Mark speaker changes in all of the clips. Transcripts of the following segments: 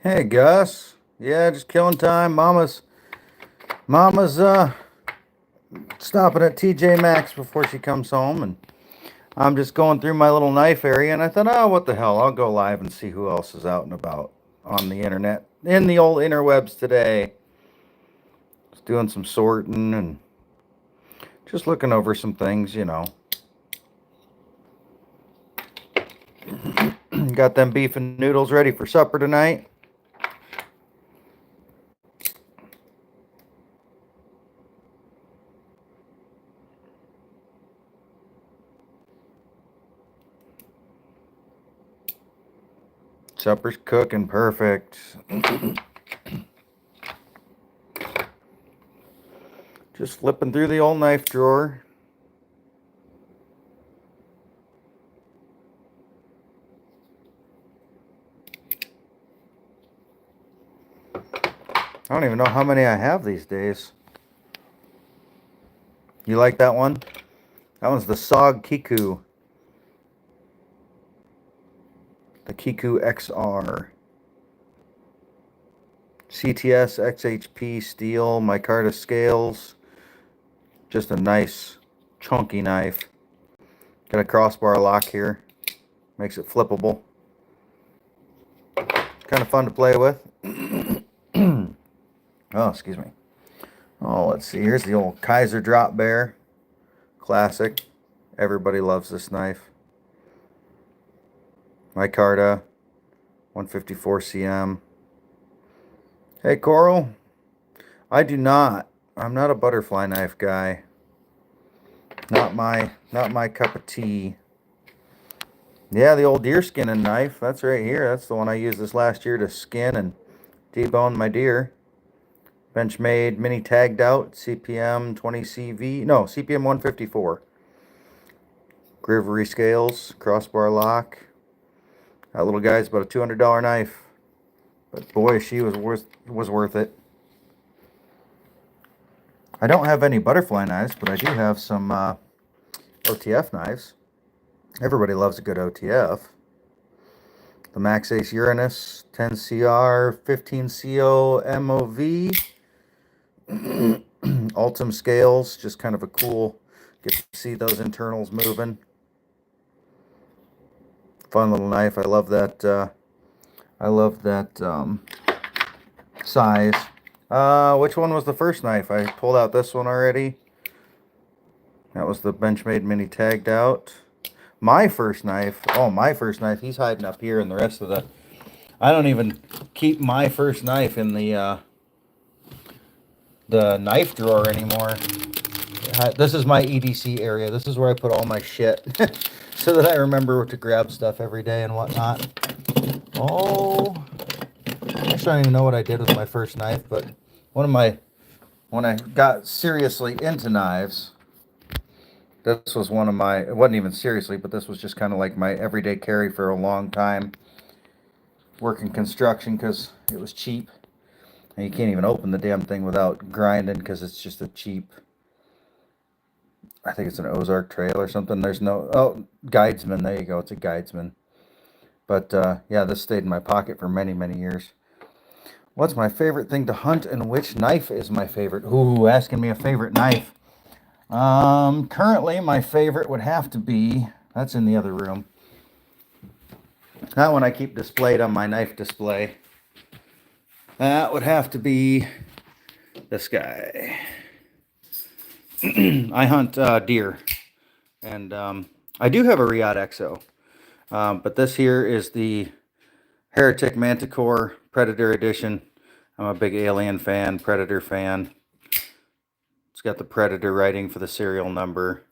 Speaker 1: Hey Gus. Yeah, just killing time. Mama's stopping at TJ Maxx before she comes home, and I'm just going through my little knife area, and I thought, oh, what the hell? I'll go live and see who else is out and about on the internet, in the old interwebs today. Just doing some sorting and just looking over some things. Got them beef and noodles ready for supper tonight. Supper's cooking perfect. Just flipping through the old knife drawer. I don't even know how many I have these days. You like that one? That one's the SOG Kiku. The Kiku XR. CTS XHP steel, micarta scales. Just a nice chunky knife. Got a crossbar lock here. Makes it flippable. Kind of fun to play with. Oh, excuse me. Oh, let's see. Here's the old Kaiser Drop Bear. Classic. Everybody loves this knife. Micarta. 154 cm. Hey, Coral. I'm not a butterfly knife guy. Not my cup of tea. Yeah, the old deer skinning knife. That's right here. That's the one I used this last year to skin and debone my deer. Benchmade, mini tagged out, CPM 20 CV. No, CPM 154. Grivery scales, crossbar lock. That little guy's about a $200 knife. But boy, she was worth it. I don't have any butterfly knives, but I do have some OTF knives. Everybody loves a good OTF. The Max Ace Uranus 10CR 15CO MOV. Ultim scales, just kind of a cool, get to see those internals moving. Fun little knife. I love that size. Which one was the first knife? I pulled out this one already. That was the Benchmade mini tagged out. My first knife, he's hiding up here, and the rest of the, I don't even keep my first knife in the knife drawer anymore. This is my EDC area. This is where I put all my shit so that I remember to grab stuff every day and whatnot. Oh, actually, I don't even know what I did with my first knife, but when I got seriously into knives, this was one of my, it wasn't even seriously, but this was just kind of like my everyday carry for a long time. Working construction because it was cheap. And you can't even open the damn thing without grinding because it's just a cheap, I think it's an Ozark Trail or something. There's no, oh, Guidesman. There you go. It's a Guidesman. But yeah, this stayed in my pocket for many, many years. What's my favorite thing to hunt and which knife is my favorite? Ooh, asking me a favorite knife. Currently my favorite would have to be, that's in the other room. That one I keep displayed on my knife display. That would have to be this guy. I hunt deer, and I do have a Riyadh XO, but this here is the Heretic Manticore Predator Edition. I'm a big Alien fan, Predator fan. It's got the Predator writing for the serial number.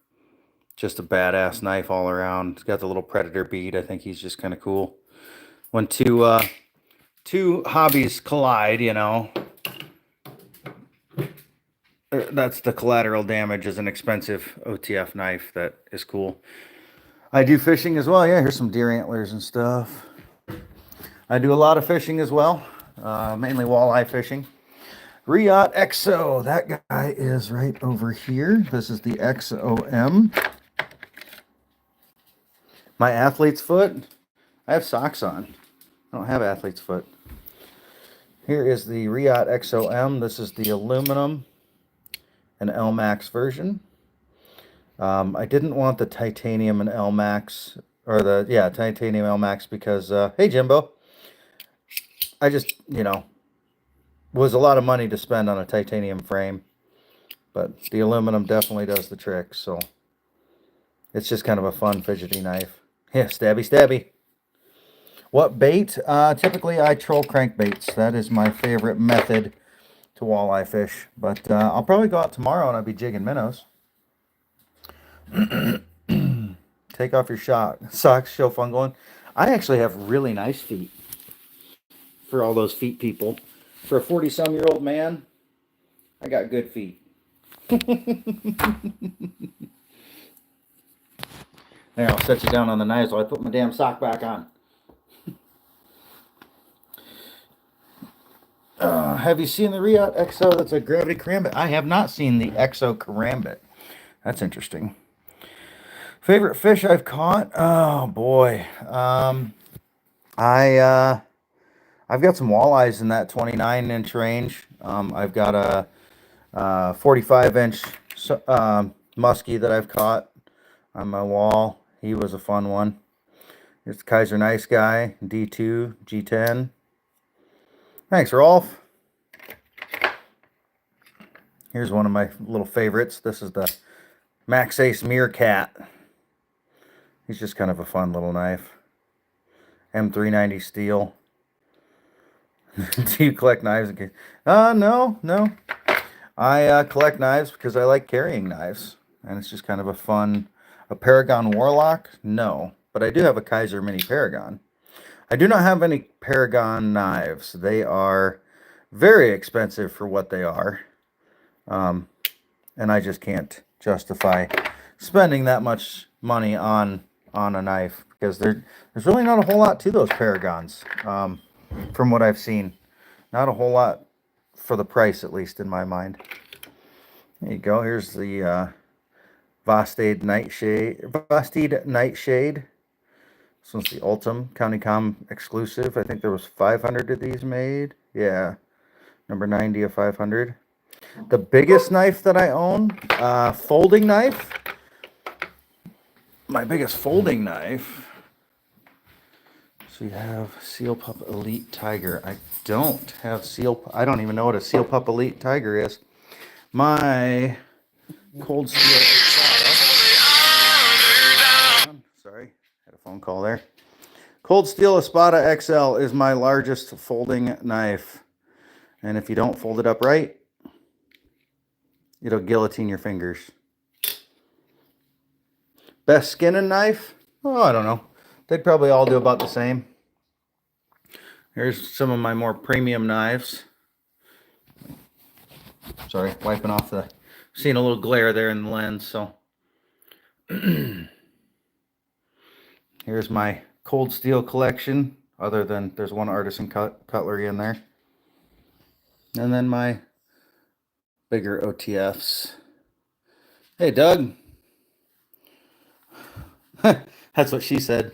Speaker 1: Just a badass knife all around. It's got the little Predator bead. I think he's just kind of cool. when two hobbies collide, you know, that's the collateral damage is an expensive OTF knife that is cool. I do fishing as well. Yeah, here's some deer antlers and stuff. I do a lot of fishing as well, mainly walleye fishing. Riot XO, that guy is right over here. This is the XOM. My athlete's foot, I have socks on. I don't have athlete's foot. Here is the Riot XOM. This is the aluminum and LMAX version. I didn't want the titanium and LMAX, or titanium LMAX because, hey Jimbo, I just, you know, was a lot of money to spend on a titanium frame, but the aluminum definitely does the trick, so it's just kind of a fun fidgety knife. Yeah, stabby, stabby. What bait? Typically I troll crankbaits. That is my favorite method to walleye fish, but I'll probably go out tomorrow and I'll be jigging minnows. Take off your socks, show fun going. I actually have really nice feet for all those feet people. For a 40-some-year-old man, I got good feet. There, I'll set you down on the knives while I put my damn sock back on. Have you seen the Riot XO? That's a gravity karambit. I have not seen the XO karambit. That's interesting. Favorite fish I've caught? Oh boy. I've got some walleyes in that 29-inch range. I've got a 45-inch muskie that I've caught on my wall. He was a fun one. Here's the Kaiser Nice Guy, D2, G10. Thanks, Rolf. Here's one of my little favorites. This is the Max Ace Meerkat. He's just kind of a fun little knife. M390 steel. Do you collect knives? No. I collect knives because I like carrying knives. And it's just kind of a fun... A Paragon Warlock? No. But I do have a Kaiser Mini Paragon. I do not have any Paragon knives. They are very expensive for what they are. And I just can't justify spending that much money on a knife. Because there's really not a whole lot to those Paragons. From what I've seen. Not a whole lot for the price, at least in my mind. There you go. Here's the Vastade Nightshade. This one's the Ultim CountyCom exclusive. I think there was 500 of these made. Yeah, number 90 of 500. The biggest knife that I own, folding knife. My biggest folding knife. So you have Seal Pup Elite Tiger. I don't have I don't even know what a Seal Pup Elite Tiger is. My Cold Steel Espada. Sorry, had a phone call there. Cold Steel Espada XL is my largest folding knife. And if you don't fold it up right, it'll guillotine your fingers. Best skinning knife? Oh, I don't know. They'd probably all do about the same. Here's some of my more premium knives. Sorry, wiping off the... Seeing a little glare there in the lens, so... Here's my Cold Steel collection. Other than there's one artisan cutlery in there. And then my bigger OTFs. Hey, Doug. That's what she said.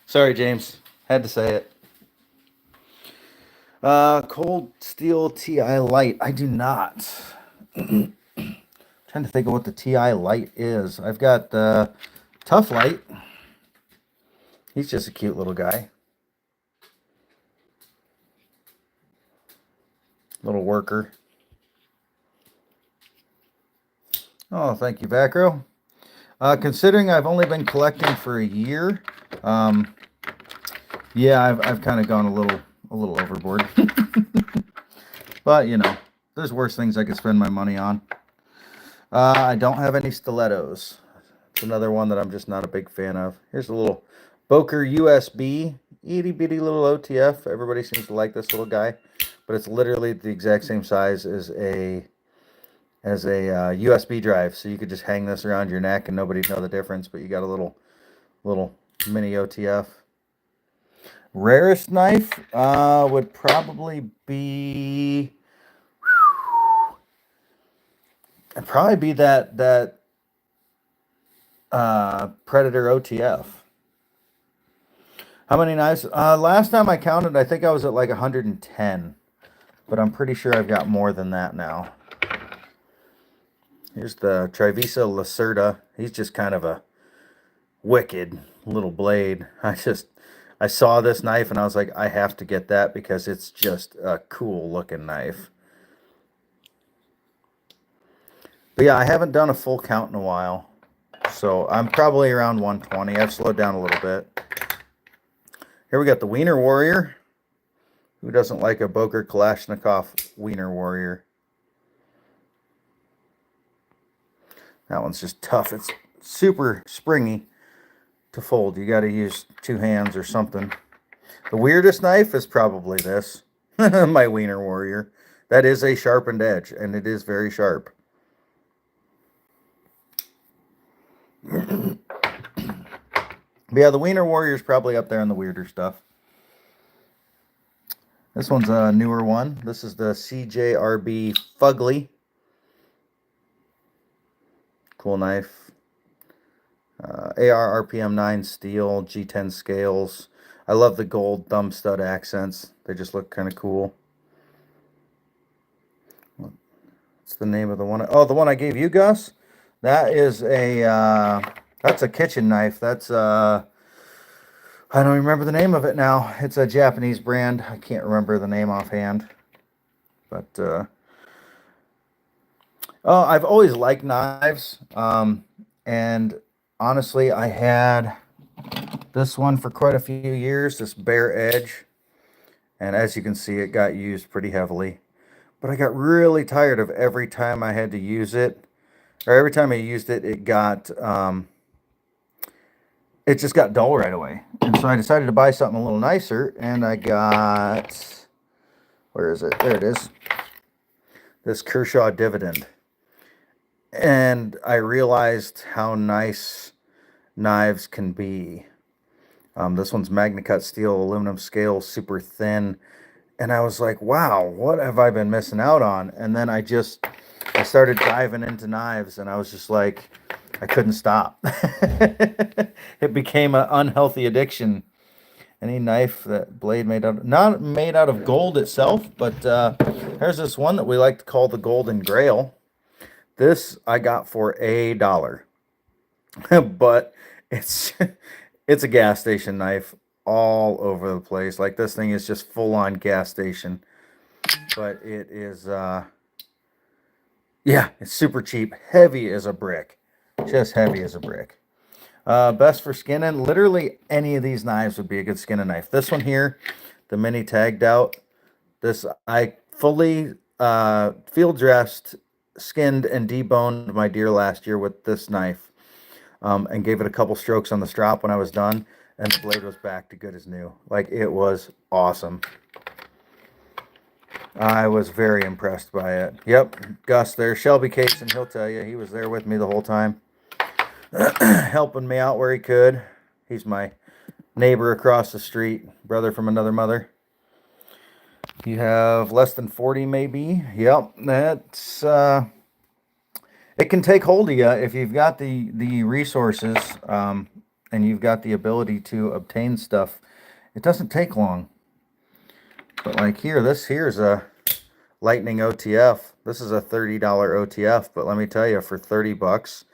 Speaker 1: Sorry, James. Had to say it. Cold Steel TI Light. I do not. Trying to think of what the TI Light is. I've got the Tough Light. He's just a cute little guy. Little worker. Oh, thank you, Vacro. Considering I've only been collecting for a year, yeah, I've kind of gone a little overboard. But you know, there's worse things I could spend my money on. I don't have any stilettos. It's another one that I'm just not a big fan of. Here's a little Boker USB, itty bitty little OTF. Everybody seems to like this little guy, but it's literally the exact same size as a USB drive. So you could just hang this around your neck and nobody'd know the difference. But you got a little mini OTF. Rarest knife would probably be that Predator OTF. How many knives? Last time I counted, I think I was at like 110, but I'm pretty sure I've got more than that now. Here's the Trivisa Lacerda. He's just kind of a wicked little blade. I saw this knife and I was like, I have to get that because it's just a cool looking knife. But yeah, I haven't done a full count in a while. So I'm probably around 120. I've slowed down a little bit. Here we got the Wiener Warrior. Who doesn't like a Boker Kalashnikov Wiener Warrior? That one's just tough. It's super springy to fold. You got to use two hands or something. The weirdest knife is probably this. My Wiener Warrior. That is a sharpened edge, and it is very sharp. But yeah, the Wiener Warrior is probably up there on the weirder stuff. This one's a newer one. This is the CJRB Fugly. Cool knife. AR RPM 9 steel, G10 scales. I love the gold thumb stud accents. They just look kind of cool. What's the name of the one? Oh, the one I gave you, Gus? That is that's a kitchen knife. That's I don't remember the name of it now. It's a Japanese brand. I can't remember the name offhand. But oh, I've always liked knives. And honestly, I had this one for quite a few years, this bare edge. And as you can see, it got used pretty heavily. But I got really tired of every time I had to use it, or every time I used it, it just got dull right away. And so I decided to buy something a little nicer, and I got, where is it? There it is. This Kershaw Dividend. And I realized how nice knives can be. This one's Magna Cut steel, aluminum scale, super thin. And I was like, wow, what have I been missing out on? And then I started diving into knives, and I was just like, I couldn't stop. It became an unhealthy addiction. Any knife, that blade not made out of gold itself, but there's this one that we like to call the Golden Grail. This I got for $1. But it's a gas station knife all over the place. Like, this thing is just full on gas station. But it is yeah, it's super cheap, heavy as a brick. Just heavy as a brick. Best for skinning. Literally any of these knives would be a good skinning knife. This one here, the mini tagged out. This, I fully field dressed, skinned, and deboned my deer last year with this knife. And gave it a couple strokes on the strop when I was done. And the blade was back to good as new. Like, it was awesome. I was very impressed by it. Yep, Gus there, Shelby Cason, he'll tell you. He was there with me the whole time. Helping me out where he could. He's my neighbor across the street. Brother from another mother. You have less than 40 maybe. Yep, that's... it can take hold of you if you've got the resources and you've got the ability to obtain stuff. It doesn't take long. But like here, this here's a Lightning OTF. This is a $30 OTF, but let me tell you, for 30 bucks,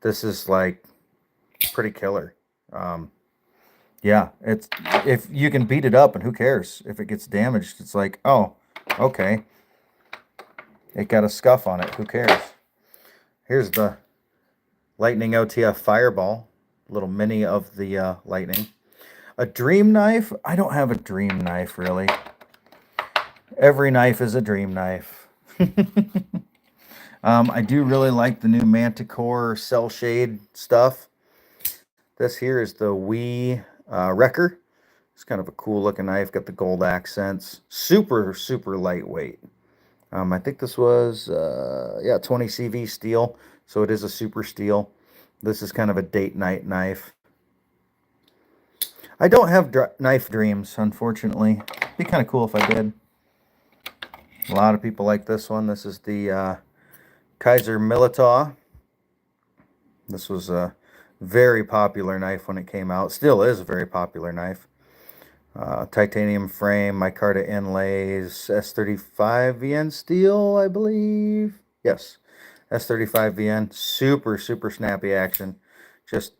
Speaker 1: this is like pretty killer. Yeah, it's, if you can beat it up, and who cares if it gets damaged? It's like, oh, okay, it got a scuff on it. Who cares? Here's the Lightning OTF Fireball, little mini of the Lightning. A dream knife? I don't have a dream knife, really. Every knife is a dream knife. I do really like the new Manticore cell shade stuff. This here is the Wii Wrecker. It's kind of a cool looking knife. Got the gold accents. Super, super lightweight. I think this was, yeah, 20 CV steel. So it is a super steel. This is kind of a date night knife. I don't have knife dreams, unfortunately. It'd be kind of cool if I did. A lot of people like this one. This is the Kaiser Militaw. This was a very popular knife when it came out. Still is a very popular knife. Titanium frame, micarta inlays, S35 VN steel, I believe. Yes, S35 VN. Super, super snappy action. Just,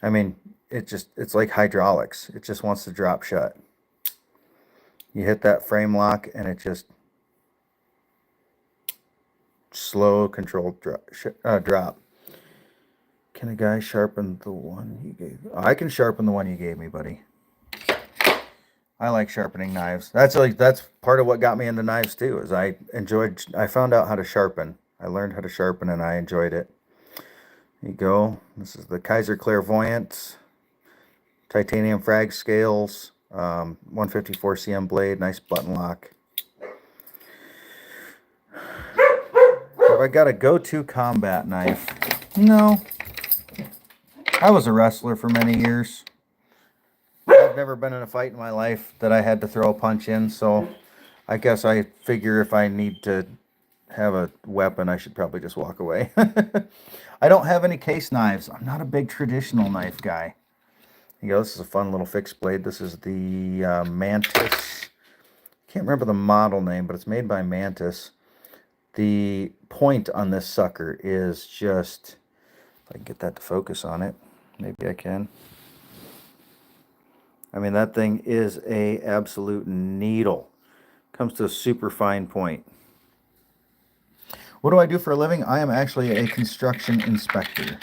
Speaker 1: I mean, it's like hydraulics. It just wants to drop shut. You hit that frame lock and it just slow, controlled drop. Can a guy sharpen the one you gave? Oh, I can sharpen the one you gave me, buddy. I like sharpening knives. That's part of what got me into knives too. Is I found out how to sharpen. I learned how to sharpen and I enjoyed it. There you go. This is the Kaiser Clairvoyant titanium frag scales, 154 cm blade, nice button lock. Have I got a go-to combat knife? No. I was a wrestler for many years. I've never been in a fight in my life that I had to throw a punch in, so I guess I figure if I need to have a weapon, I should probably just walk away. I don't have any case knives. I'm not a big traditional knife guy. Here you go. This is a fun little fixed blade. This is the Mantis. Can't remember the model name, but it's made by Mantis. The point on this sucker is just, if I can get that to focus on it, maybe I can. I mean, that thing is a absolute needle. Comes to a super fine point. What do I do for a living? I am actually a construction inspector.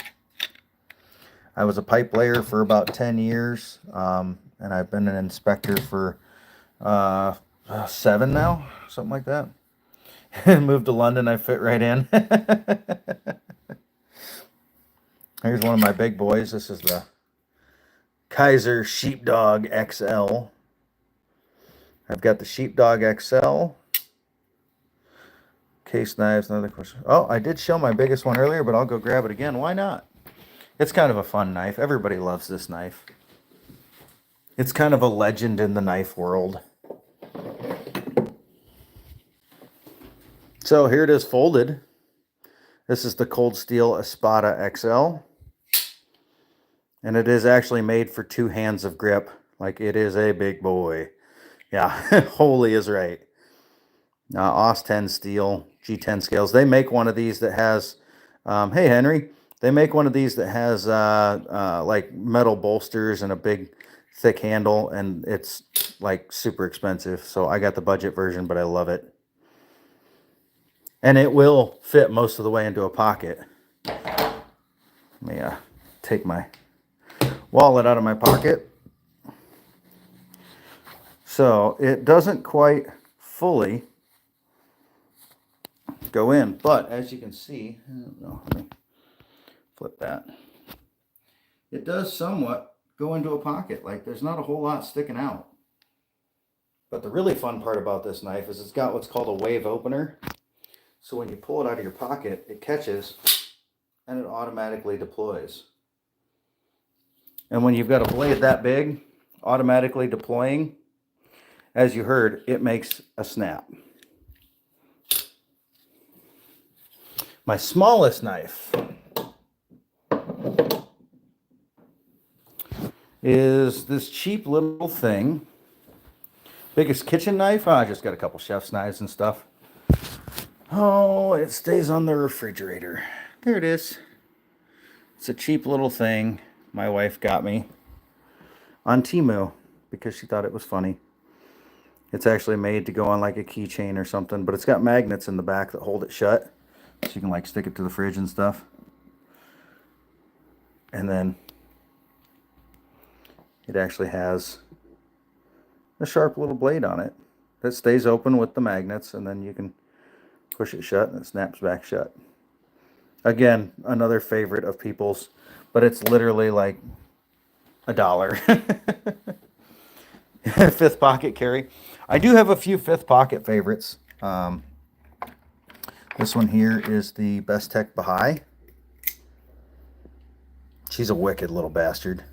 Speaker 1: I was a pipe layer for about 10 years, and I've been an inspector for 7 now, something like that. Moved to London, I fit right in. Here's one of my big boys. This is the Kaiser Sheepdog XL. I've got the Sheepdog XL. Case knives, another question. Oh, I did show my biggest one earlier, but I'll go grab it again. Why not? It's kind of a fun knife. Everybody loves this knife. It's kind of a legend in the knife world. So here it is folded. This is the Cold Steel Espada XL. And it is actually made for 2 hands of grip. Like, it is a big boy. Yeah, Holy is right. AUS 10 steel, G10 scales. They make one of these that has, hey Henry, they make one of these that has like metal bolsters and a big thick handle, and it's like super expensive. So I got the budget version, but I love it. And it will fit most of the way into a pocket. Let me take my wallet out of my pocket. So it doesn't quite fully go in, but as you can see, I don't know, let me flip that. It does somewhat go into a pocket. Like, there's not a whole lot sticking out. But the really fun part about this knife is it's got what's called a wave opener. So when you pull it out of your pocket, it catches and it automatically deploys. And when you've got a blade that big, automatically deploying, as you heard, it makes a snap. My smallest knife is this cheap little thing. Biggest kitchen knife? Oh, I just got a couple chef's knives and stuff. Oh, it stays on the refrigerator. There it is. It's a cheap little thing my wife got me on Temu because she thought it was funny. It's actually made to go on like a keychain or something, but it's got magnets in the back that hold it shut. So you can like stick it to the fridge and stuff. And then it actually has a sharp little blade on it that stays open with the magnets, and then you can push it shut and it snaps back shut. Again, another favorite of people's, but it's literally like $1. Fifth pocket carry. I do have a few fifth pocket favorites. This one here is the Best Tech Baha'i. She's a wicked little bastard.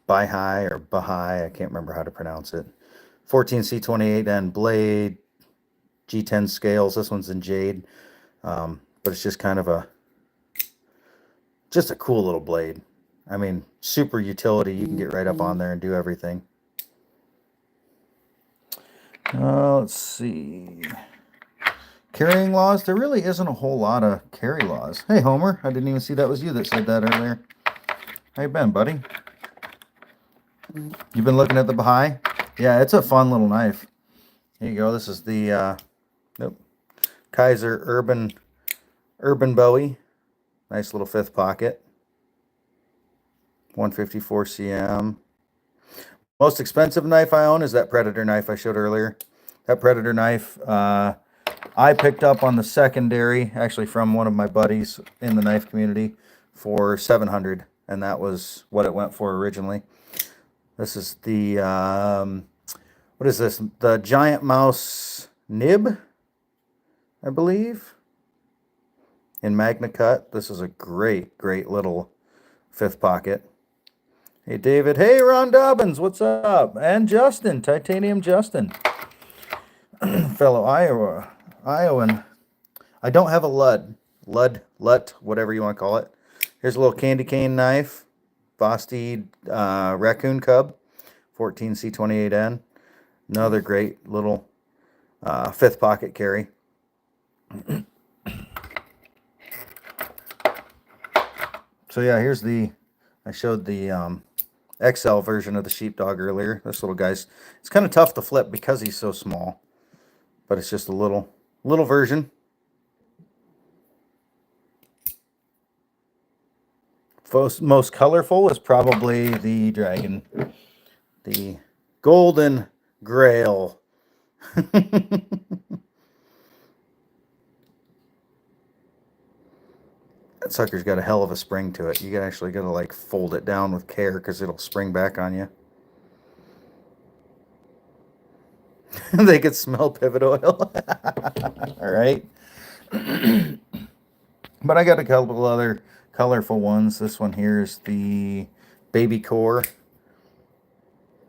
Speaker 1: Baha'i or Baha'i, I can't remember how to pronounce it. 14C28N blade, G10 scales. This one's in jade, but it's just kind of just a cool little blade. I mean, super utility. You can get right up on there and do everything. Let's see. Carrying laws. There really isn't a whole lot of carry laws. Hey, Homer. I didn't even see that was you that said that earlier. How you been, buddy? You've been looking at the Baha'i? Yeah, it's a fun little knife. Here you go. This is the Kaiser Urban Bowie. Nice little fifth pocket. 154 cm. Most expensive knife I own is that Predator knife I showed earlier. That Predator knife I picked up on the secondary, actually from one of my buddies in the knife community, for $700, and that was what it went for originally. This is the what is this? The Giant Mouse nib, I believe, in Magna Cut. This is a great little fifth pocket. Hey, David. Hey, Ron Dobbins. What's up? And Justin. Titanium Justin. Fellow Iowan. I don't have a Lud, whatever you want to call it. Here's a little candy cane knife. Vosteed Raccoon Cub. 14C28N. Another great little fifth pocket carry. So yeah, here's I showed the XL version of the sheepdog earlier. This little guy's, it's kind of tough to flip because he's so small, but it's just a little version. Most colorful is probably the dragon, the golden grail. That sucker's got a hell of a spring to it. You actually got to like fold it down with care because it'll spring back on you. They could smell pivot oil. All right. But I got a couple other colorful ones. This one here is the Baby Core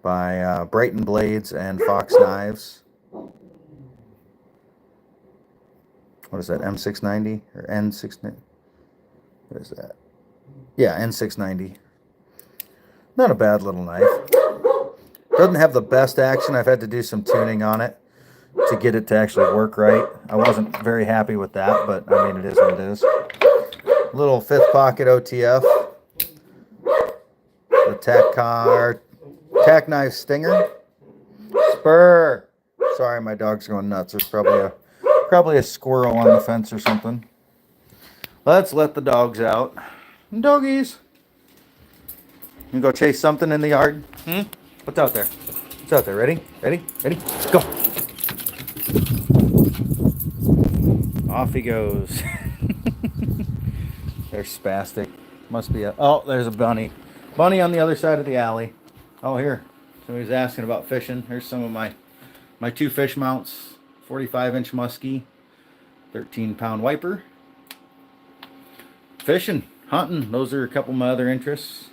Speaker 1: by Brighton Blades and Fox Knives. What is that, M690 or N690? What is that? Yeah, N690. Not a bad little knife. Doesn't have the best action. I've had to do some tuning on it to get it to actually work right. I wasn't very happy with that, but I mean, it is what it is. Little fifth pocket OTF. The tack knife Stinger. Spur. Sorry, my dog's going nuts. There's probably a squirrel on the fence or something. Let's let the dogs out. Doggies. You go chase something in the yard? What's out there? What's out there? Ready? Ready? Ready? Let's go. Off he goes. They're spastic. Must be oh, there's a bunny. Bunny on the other side of the alley. Oh, here. Somebody's asking about fishing. Here's some of my two fish mounts. 45-inch muskie. 13-pound wiper. Fishing, hunting, those are a couple of my other interests.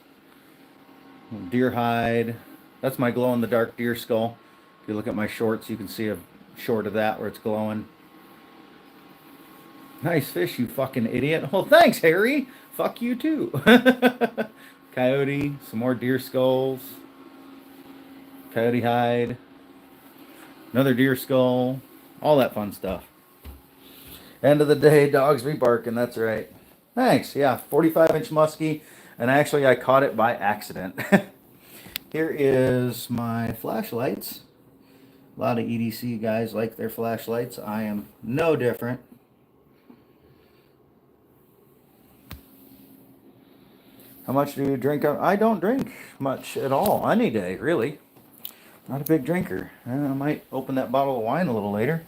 Speaker 1: Deer hide. That's my glow-in-the-dark deer skull. If you look at my shorts, you can see a short of that where it's glowing. Nice fish, you fucking idiot. Well, thanks, Harry. Fuck you, too. Coyote, some more deer skulls. Coyote hide. Another deer skull. All that fun stuff. End of the day, dogs be barking, that's right. Thanks. Yeah, 45-inch muskie, and actually I caught it by accident. Here is my flashlights. A lot of EDC guys like their flashlights. I am no different. How much do you drink? I don't drink much at all, any day, really. Not a big drinker. I might open that bottle of wine a little later.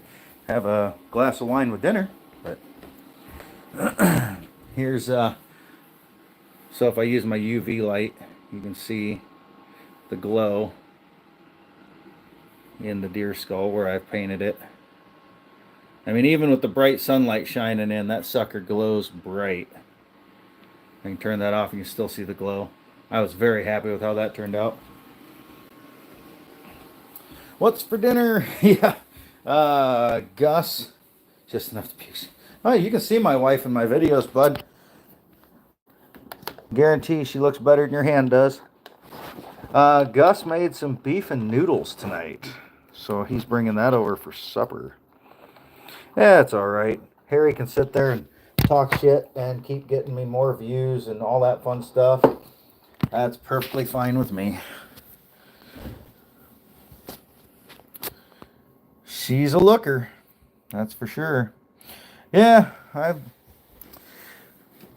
Speaker 1: Have a glass of wine with dinner, but... Here's, so if I use my UV light, You can see the glow in the deer skull where I've painted it. I mean, even with the bright sunlight shining in, that sucker glows bright. I can turn that off and you can still see the glow. I was very happy with how that turned out. What's for dinner? Yeah. Gus. Just enough to puke. Oh, you can see my wife in my videos, bud. Guarantee she looks better than your hand does. Gus made some beef and noodles tonight. So he's bringing that over for supper. Yeah, it's alright. Harry can sit there and talk shit and keep getting me more views and all that fun stuff. That's perfectly fine with me. She's a looker. That's for sure. Yeah,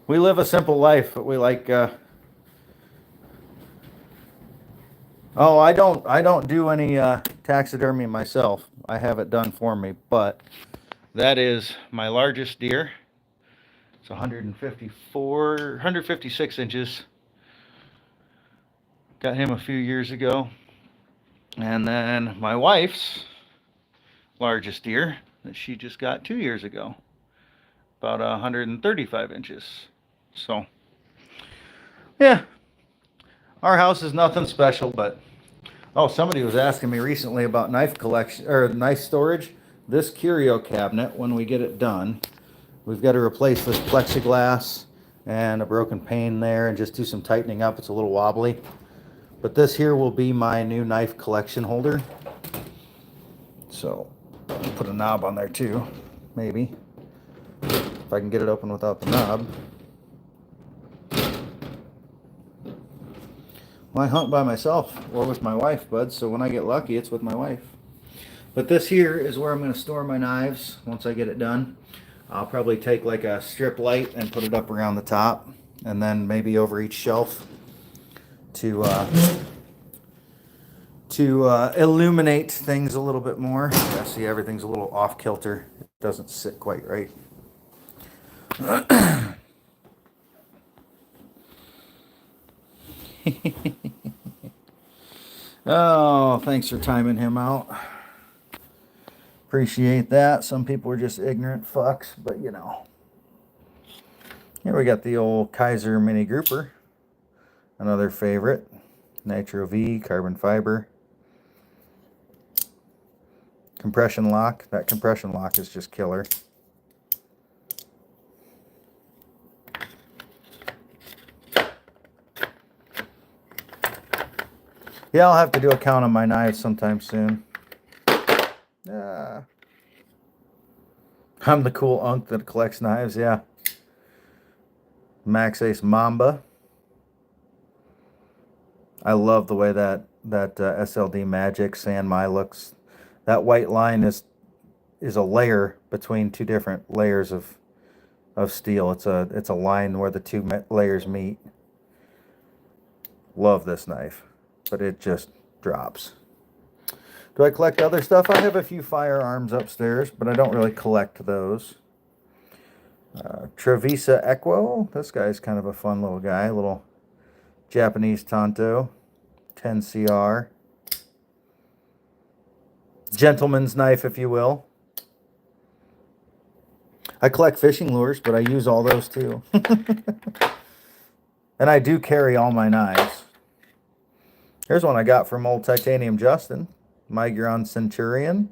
Speaker 1: we live a simple life, but we like I don't do any taxidermy myself. I have it done for me, but that is my largest deer. It's 156 inches. Got him a few years ago. And then my wife's largest deer that she just got 2 years ago. About 135 inches. So, yeah. Our house is nothing special, but oh, somebody was asking me recently about knife collection or knife storage. This curio cabinet, when we get it done, we've got to replace this plexiglass and a broken pane there and just do some tightening up. It's a little wobbly. But this here will be my new knife collection holder. So, I'll put a knob on there too, maybe. If I can get it open without the knob. Well, I hunt by myself or with my wife, bud, so when I get lucky, it's with my wife. But this here is where I'm going to store my knives once I get it done. I'll probably take like a strip light and put it up around the top, and then maybe over each shelf to illuminate things a little bit more. Yeah, see, everything's a little off kilter. It doesn't sit quite right. Oh, thanks for timing him out. Appreciate that. Some people are just ignorant fucks, but you know. Here we got the old Kaiser Mini Grouper. Another favorite. Nitro V, carbon fiber. Compression lock. That compression lock is just killer. Yeah, I'll have to do a count on my knives sometime soon. Yeah. I'm the cool unk that collects knives, yeah. Max Ace Mamba. I love the way that SLD Magic Sanmai looks. That white line is a layer between two different layers of steel. It's a line where the two layers meet. Love this knife, but it just drops. Do I collect other stuff? I have a few firearms upstairs, but I don't really collect those. Trevisa Equo. This guy's kind of a fun little guy. A little Japanese Tanto. 10 CR. Gentleman's knife, if you will. I collect fishing lures, but I use all those too. And I do carry all my knives. Here's one I got from old Titanium Justin. Migron Centurion.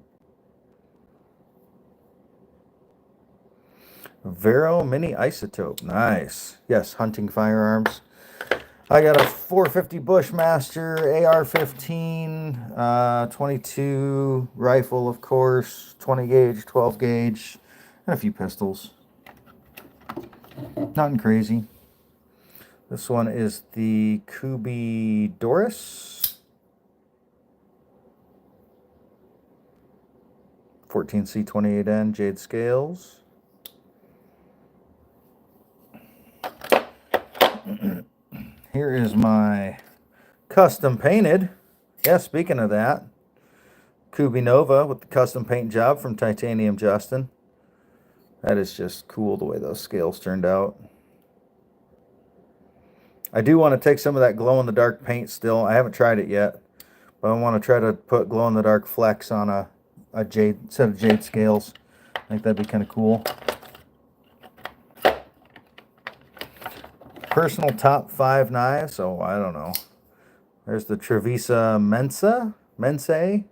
Speaker 1: Vero Mini Isotope. Nice. Yes, hunting firearms. I got a 450 Bushmaster, AR-15, 22 rifle, of course, 20 gauge, 12 gauge, and a few pistols. Nothing crazy. This one is the Kubi Doris. 14C28N Jade Scales. Here is my custom painted. Yeah, speaking of that, Kubi Nova with the custom paint job from Titanium Justin. That is just cool the way those scales turned out. I do want to take some of that glow-in-the-dark paint still. I haven't tried it yet, but I want to try to put glow-in-the-dark flecks on a jade set of jade scales. I think that'd be kind of cool. Personal top 5 knives. Oh, I don't know. There's the Trevisa Mense.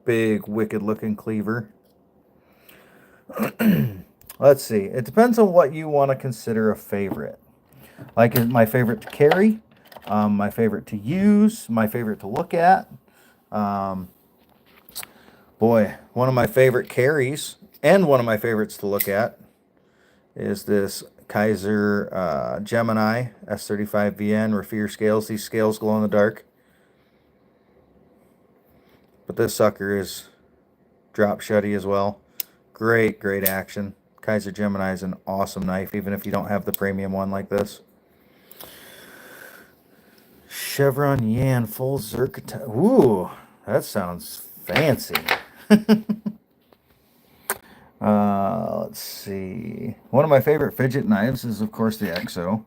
Speaker 1: Big, wicked-looking cleaver. Let's see. It depends on what you want to consider a favorite. Like my favorite to carry, my favorite to use, my favorite to look at. Boy, one of my favorite carries and one of my favorites to look at is this Kaiser Gemini S35VN Raffir scales. These scales glow in the dark. But this sucker is drop shutty as well. Great, great action. Kaiser Gemini is an awesome knife, even if you don't have the premium one like this. Chevron Yan full Zircon. Ooh, that sounds fancy. Let's see. One of my favorite fidget knives is, of course, the XO.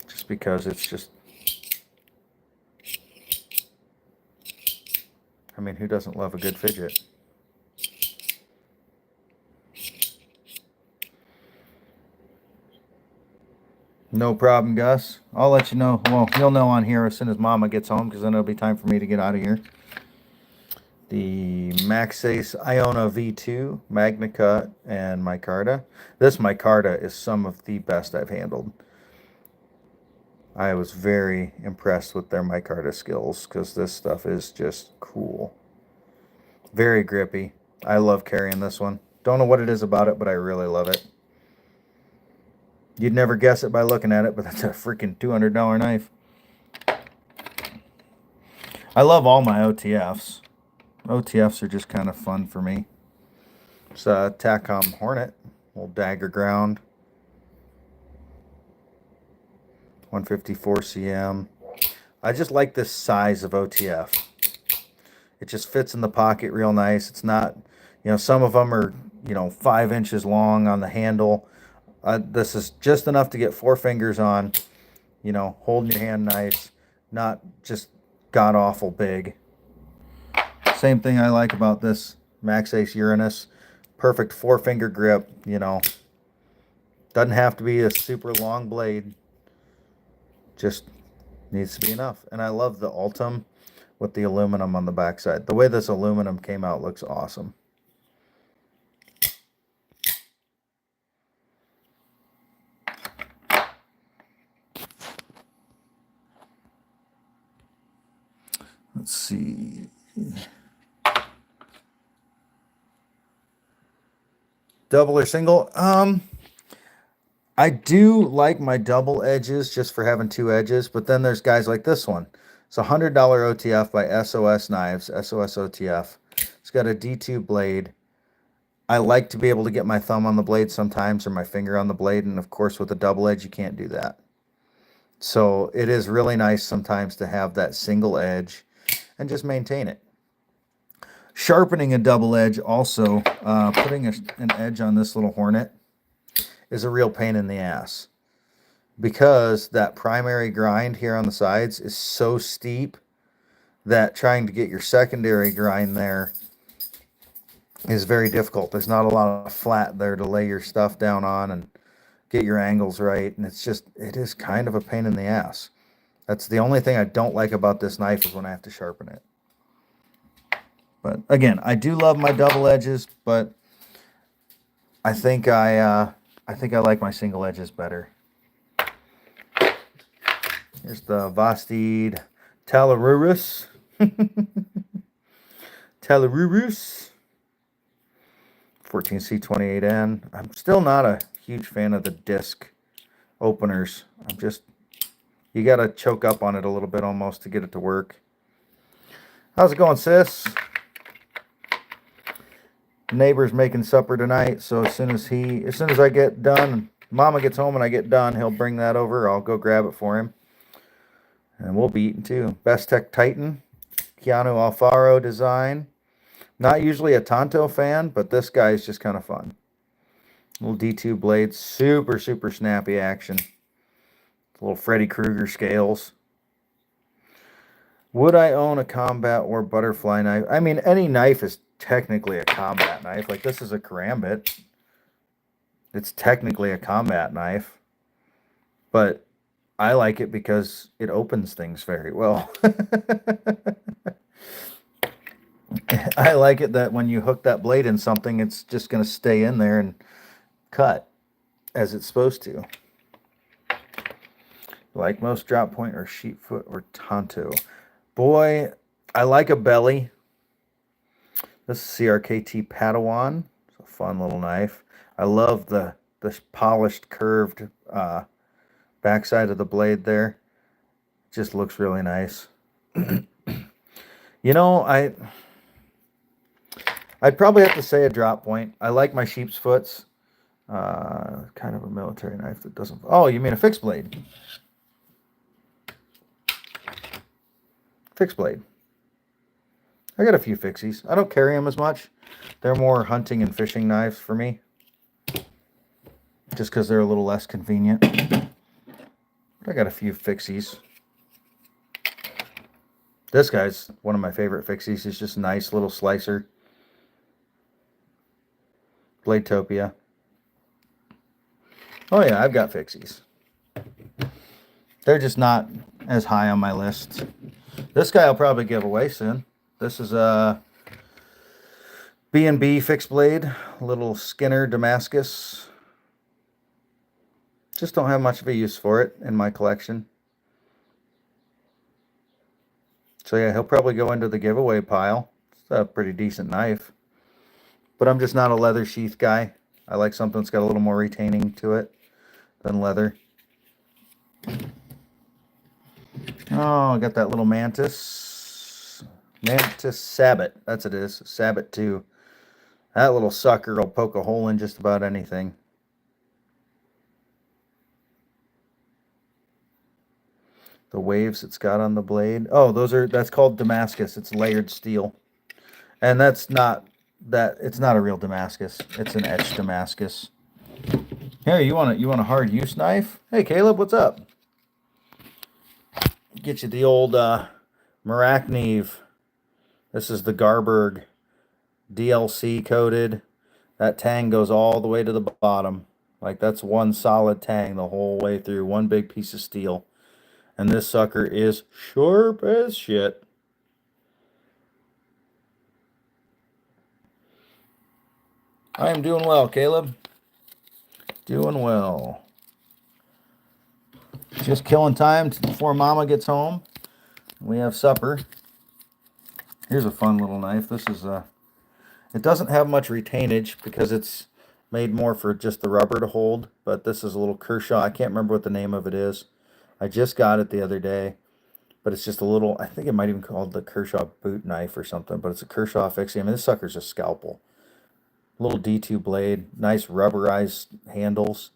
Speaker 1: Just because it's just... I mean, who doesn't love a good fidget? No problem, Gus. I'll let you know. Well, you'll know on here as soon as Mama gets home, because then it'll be time for me to get out of here. The Maxace Iona V2, Magna Cut, and micarta. This micarta is some of the best I've handled. I was very impressed with their micarta skills, because this stuff is just cool. Very grippy. I love carrying this one. Don't know what it is about it, but I really love it. You'd never guess it by looking at it, but that's a freaking $200 knife. I love all my OTFs. OTFs are just kind of fun for me. It's a Tacom Hornet, old dagger ground. 154 cm. I just like this size of OTF. It just fits in the pocket real nice. It's not, you know, some of them are, 5 inches long on the handle. This is just enough to get 4 fingers on, holding your hand nice, not just god-awful big. Same thing I like about this Maxace Uranus. Perfect 4-finger grip, Doesn't have to be a super long blade. Just needs to be enough. And I love the Ultim with the aluminum on the backside. The way this aluminum came out looks awesome. Let's see. Double or single? I do like my double edges just for having 2 edges, but then there's guys like this one. It's a $100 OTF by SOS Knives, SOS OTF. It's got a D2 blade. I like to be able to get my thumb on the blade sometimes or my finger on the blade, and of course with a double edge you can't do that. So it is really nice sometimes to have that single edge and just maintain it. Sharpening a double edge also, putting an edge on this little Hornet is a real pain in the ass, because that primary grind here on the sides is so steep that trying to get your secondary grind there is very difficult. There's not a lot of flat there to lay your stuff down on and get your angles right, and it is kind of a pain in the ass. That's the only thing I don't like about this knife, is when I have to sharpen it. But again, I do love my double edges, but I think I like my single edges better. Here's the Vastid Talarurus. Talarurus. 14C28N. I'm still not a huge fan of the disc openers. You got to choke up on it a little bit almost to get it to work. How's it going, sis? Neighbor's making supper tonight, so as soon as I get done, Mama gets home and I get done, he'll bring that over. I'll go grab it for him, and we'll be eating too. Best Tech Titan, Keanu Alfaro design. Not usually a Tonto fan, but this guy is just kind of fun. Little D2 blade, super, super snappy action. Little Freddy Krueger scales. Would I own a combat or butterfly knife? I mean, any knife is technically a combat knife. Like, this is a karambit. It's technically a combat knife. But I like it because it opens things very well. I like it that when you hook that blade in something, it's just going to stay in there and cut as it's supposed to. Like most drop point or sheepfoot or tanto. Boy, I like a belly. This is CRKT Padawan. It's a fun little knife. I love the polished, curved backside of the blade there. Just looks really nice. You know, I'd probably have to say a drop point. I like my sheep's foots. Kind of a military knife that doesn't... Oh, you mean a fixed blade? Fixed blade. I got a few fixies. I don't carry them as much. They're more hunting and fishing knives for me. Just because they're a little less convenient. But I got a few fixies. This guy's one of my favorite fixies. He's just a nice little slicer. Bladetopia. Oh yeah, I've got fixies. They're just not as high on my list. This guy I'll probably give away soon. This is a B&B fixed blade, little Skinner Damascus. Just don't have much of a use for it in my collection. So yeah, he'll probably go into the giveaway pile. It's a pretty decent knife. But I'm just not a leather sheath guy. I like something that's got a little more retaining to it than leather. Oh, I got that little mantis. Mantis Sabot. That's what it is. Sabot 2. That little sucker will poke a hole in just about anything. The waves it's got on the blade. Oh, that's called Damascus. It's layered steel. And it's not a real Damascus. It's an etched Damascus. Here, you want a hard use knife? Hey Caleb, what's up? Get you the old Marachneve. This is the Garberg DLC coated. That tang goes all the way to the bottom. Like, that's one solid tang the whole way through. One big piece of steel. And this sucker is sharp as shit. I am doing well, Caleb. Doing well. Just killing time before Mama gets home. We have supper. Here's a fun little knife. This is it doesn't have much retainage because it's made more for just the rubber to hold. But this is a little Kershaw. I can't remember what the name of it is. I just got it the other day. But it's just a little, I think it might even be called the Kershaw boot knife or something. But it's a Kershaw fixie. I mean, this sucker's a scalpel. Little D2 blade. Nice rubberized handles.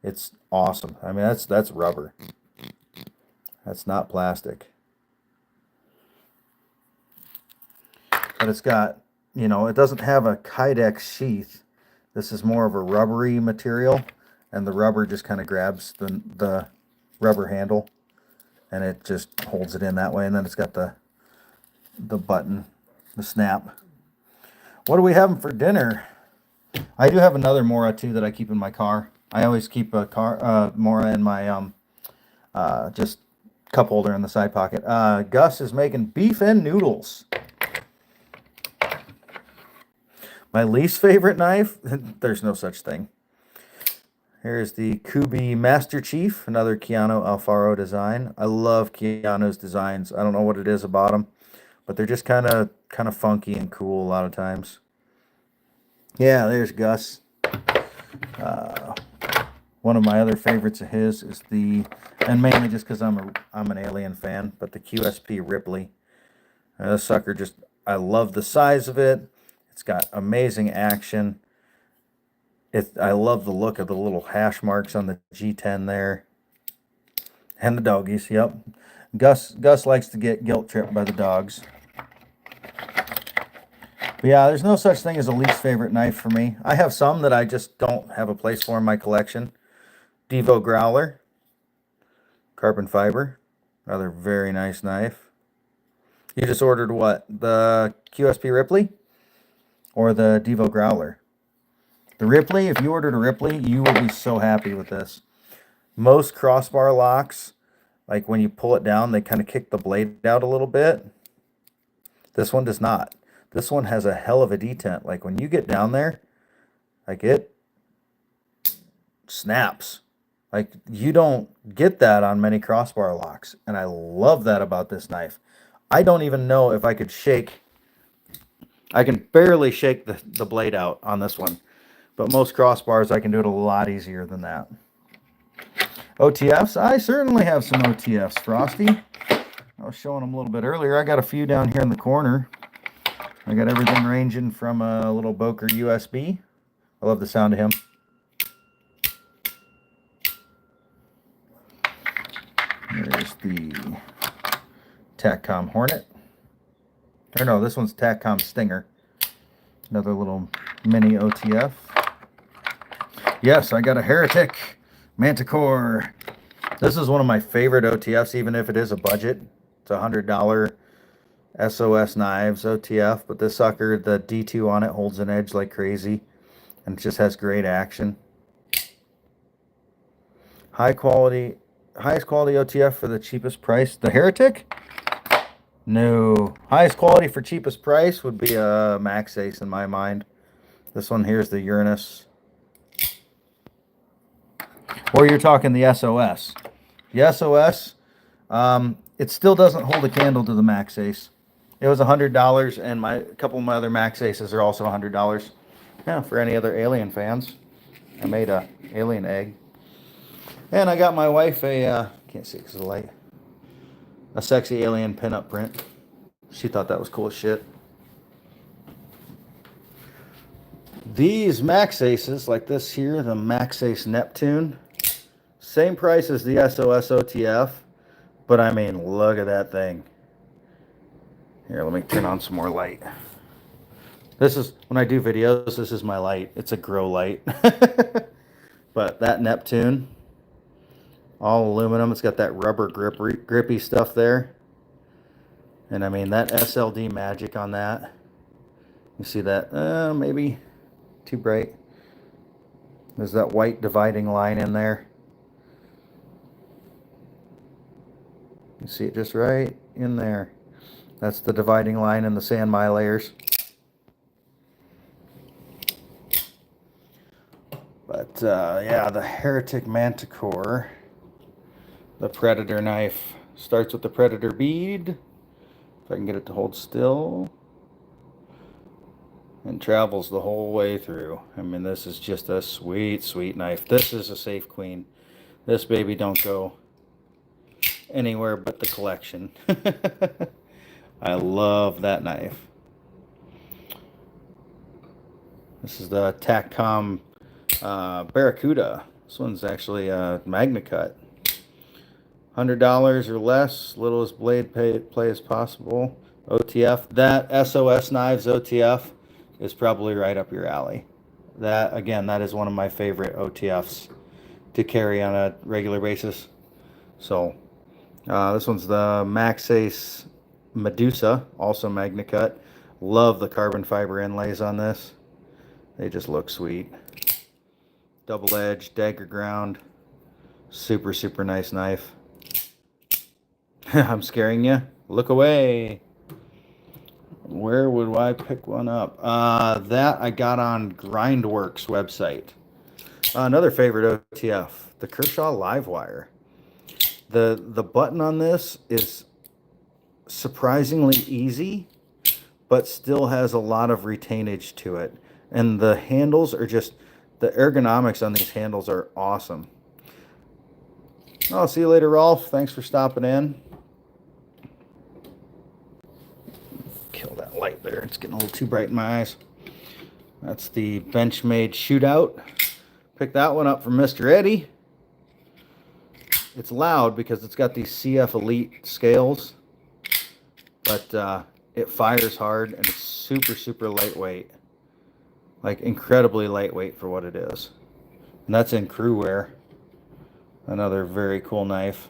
Speaker 1: It's awesome. I mean, that's rubber. That's not plastic. But it's got, you know, it doesn't have a Kydex sheath. This is more of a rubbery material. And the rubber just kind of grabs the rubber handle. And it just holds it in that way. And then it's got the button, the snap. What are we having for dinner? I do have another Mora too that I keep in my car. I always keep a Mora in my just cup holder in the side pocket. Gus is making beef and noodles. My least favorite knife? There's no such thing. Here's the Kubi Master Chief, another Keanu Alfaro design. I love Keanu's designs. I don't know what it is about them, but they're just kind of funky and cool a lot of times. Yeah, there's Gus. One of my other favorites of his is and mainly just because I'm an Alien fan, but the QSP Ripley. This sucker I love the size of it. It's got amazing action. I love the look of the little hash marks on the G10 there. And the doggies, yep. Gus likes to get guilt tripped by the dogs. But yeah, there's no such thing as a least favorite knife for me. I have some that I just don't have a place for in my collection. Devo Growler, carbon fiber, another very nice knife. You just ordered what? The QSP Ripley or the Devo Growler? The Ripley, if you ordered a Ripley, you will be so happy with this. Most crossbar locks, like when you pull it down, they kind of kick the blade out a little bit. This one does not. This one has a hell of a detent. Like when you get down there, like it snaps. Like you don't get that on many crossbar locks. And I love that about this knife. I don't even know if I could shake. I can barely shake the blade out on this one. But most crossbars, I can do it a lot easier than that. OTFs, I certainly have some OTFs, Frosty. I was showing them a little bit earlier. I got a few down here in the corner. I got everything ranging from a little Boker USB. I love the sound of him. There's the TACCOM Hornet. Or no, this one's TACCOM Stinger. Another little mini OTF. Yes, I got a Heretic Manticore. This is one of my favorite OTFs, even if it is a budget. It's a $100 SOS Knives OTF, but this sucker, the D2 on it holds an edge like crazy, and it just has great action. Highest quality OTF for the cheapest price. The Heretic? No. Highest quality for cheapest price would be a Max Ace in my mind. This one here is the Uranus. Or you're talking the SOS. The SOS, it still doesn't hold a candle to the Max Ace. It was $100, and a couple of my other Max Aces are also $100. Yeah, for any other Alien fans. I made a Alien egg. And I got my wife a, can't see because of the light, a sexy Alien pinup print. She thought that was cool as shit. These Max Aces, like this here, the Max Ace Neptune, same price as the SOS OTF, but I mean, look at that thing. Here, let me turn on some more light. This is, when I do videos, this is my light. It's a grow light. But that Neptune, all aluminum, it's got that rubber grippy stuff there. And I mean, that SLD magic on that. You see that? Maybe too bright. There's that white dividing line in there. You see it just right in there. That's the dividing line in the sand my layers. But yeah, the Heretic Manticore, the Predator knife, starts with the Predator bead. If I can get it to hold still. And travels the whole way through. I mean, this is just a sweet, sweet knife. This is a safe queen. This baby don't go anywhere but the collection. I love that knife. This is the TACCOM Barracuda. This one's actually a Magna Cut. $100 or less, little as blade play as possible. OTF. That SOS Knives OTF is probably right up your alley. That, again, that is one of my favorite OTFs to carry on a regular basis. So, this one's the Max Ace Medusa, also Magna Cut. Love the carbon fiber inlays on this. They just look sweet. Double edge, dagger ground. Super, super nice knife. I'm scaring you. Look away. Where would I pick one up? That I got on Grindworks website. Another favorite OTF, the Kershaw Livewire. The button on this is surprisingly easy, but still has a lot of retainage to it. And the handles are just, the ergonomics on these handles are awesome. I'll see you later, Rolf. Thanks for stopping in. Kill that light there. It's getting a little too bright in my eyes. That's the Benchmade Shootout. Picked that one up from Mr. Eddie. It's loud because it's got these CF Elite scales, but it fires hard, and it's super, super lightweight. Like, incredibly lightweight for what it is. And that's in crew wear. Another very cool knife.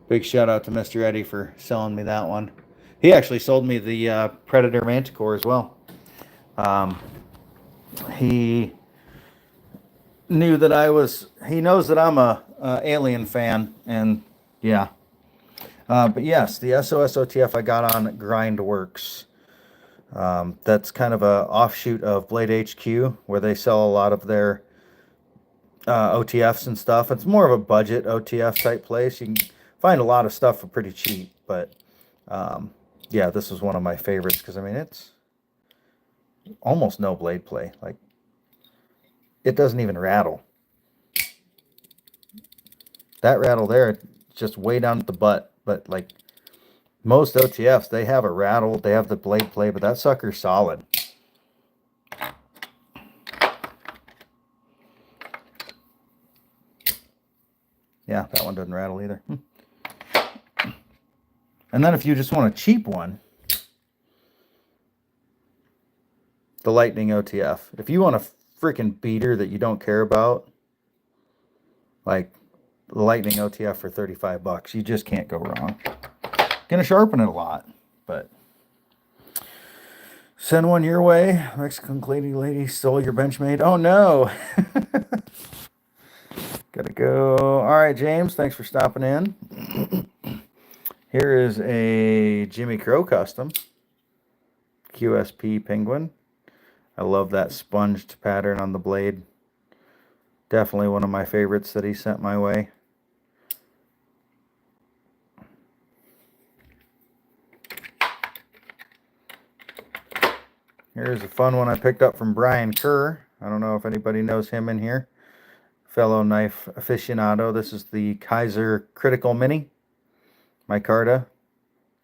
Speaker 1: Big shout out to Mr. Eddie for selling me that one. He actually sold me the Predator Manticore as well. He knew that he knows that I'm a Alien fan, and yeah. But yes, the SOS OTF I got on Grindworks. That's kind of a offshoot of Blade HQ, where they sell a lot of their OTFs and stuff. It's more of a budget OTF type place. You can find a lot of stuff for pretty cheap, but yeah, this was one of my favorites because, I mean, it's almost no blade play. Like, it doesn't even rattle. That rattle there, it's just way down at the butt. But like most OTFs, they have a rattle, they have the blade play, but that sucker's solid. Yeah, that one doesn't rattle either. And then if you just want a cheap one, the Lightning OTF. If you want a freaking beater that you don't care about, like the Lightning OTF for 35 bucks, you just can't go wrong. Gonna sharpen it a lot, but send one your way. Mexican lady stole your Benchmade. Oh no. Gotta go. All right, James, thanks for stopping in. Here is a Jimmy Crow custom. QSP Penguin. I love that sponged pattern on the blade. Definitely one of my favorites that he sent my way. Here's a fun one I picked up from Brian Kerr. I don't know if anybody knows him in here. Fellow knife aficionado. This is the Kaiser Critical Mini. Micarta.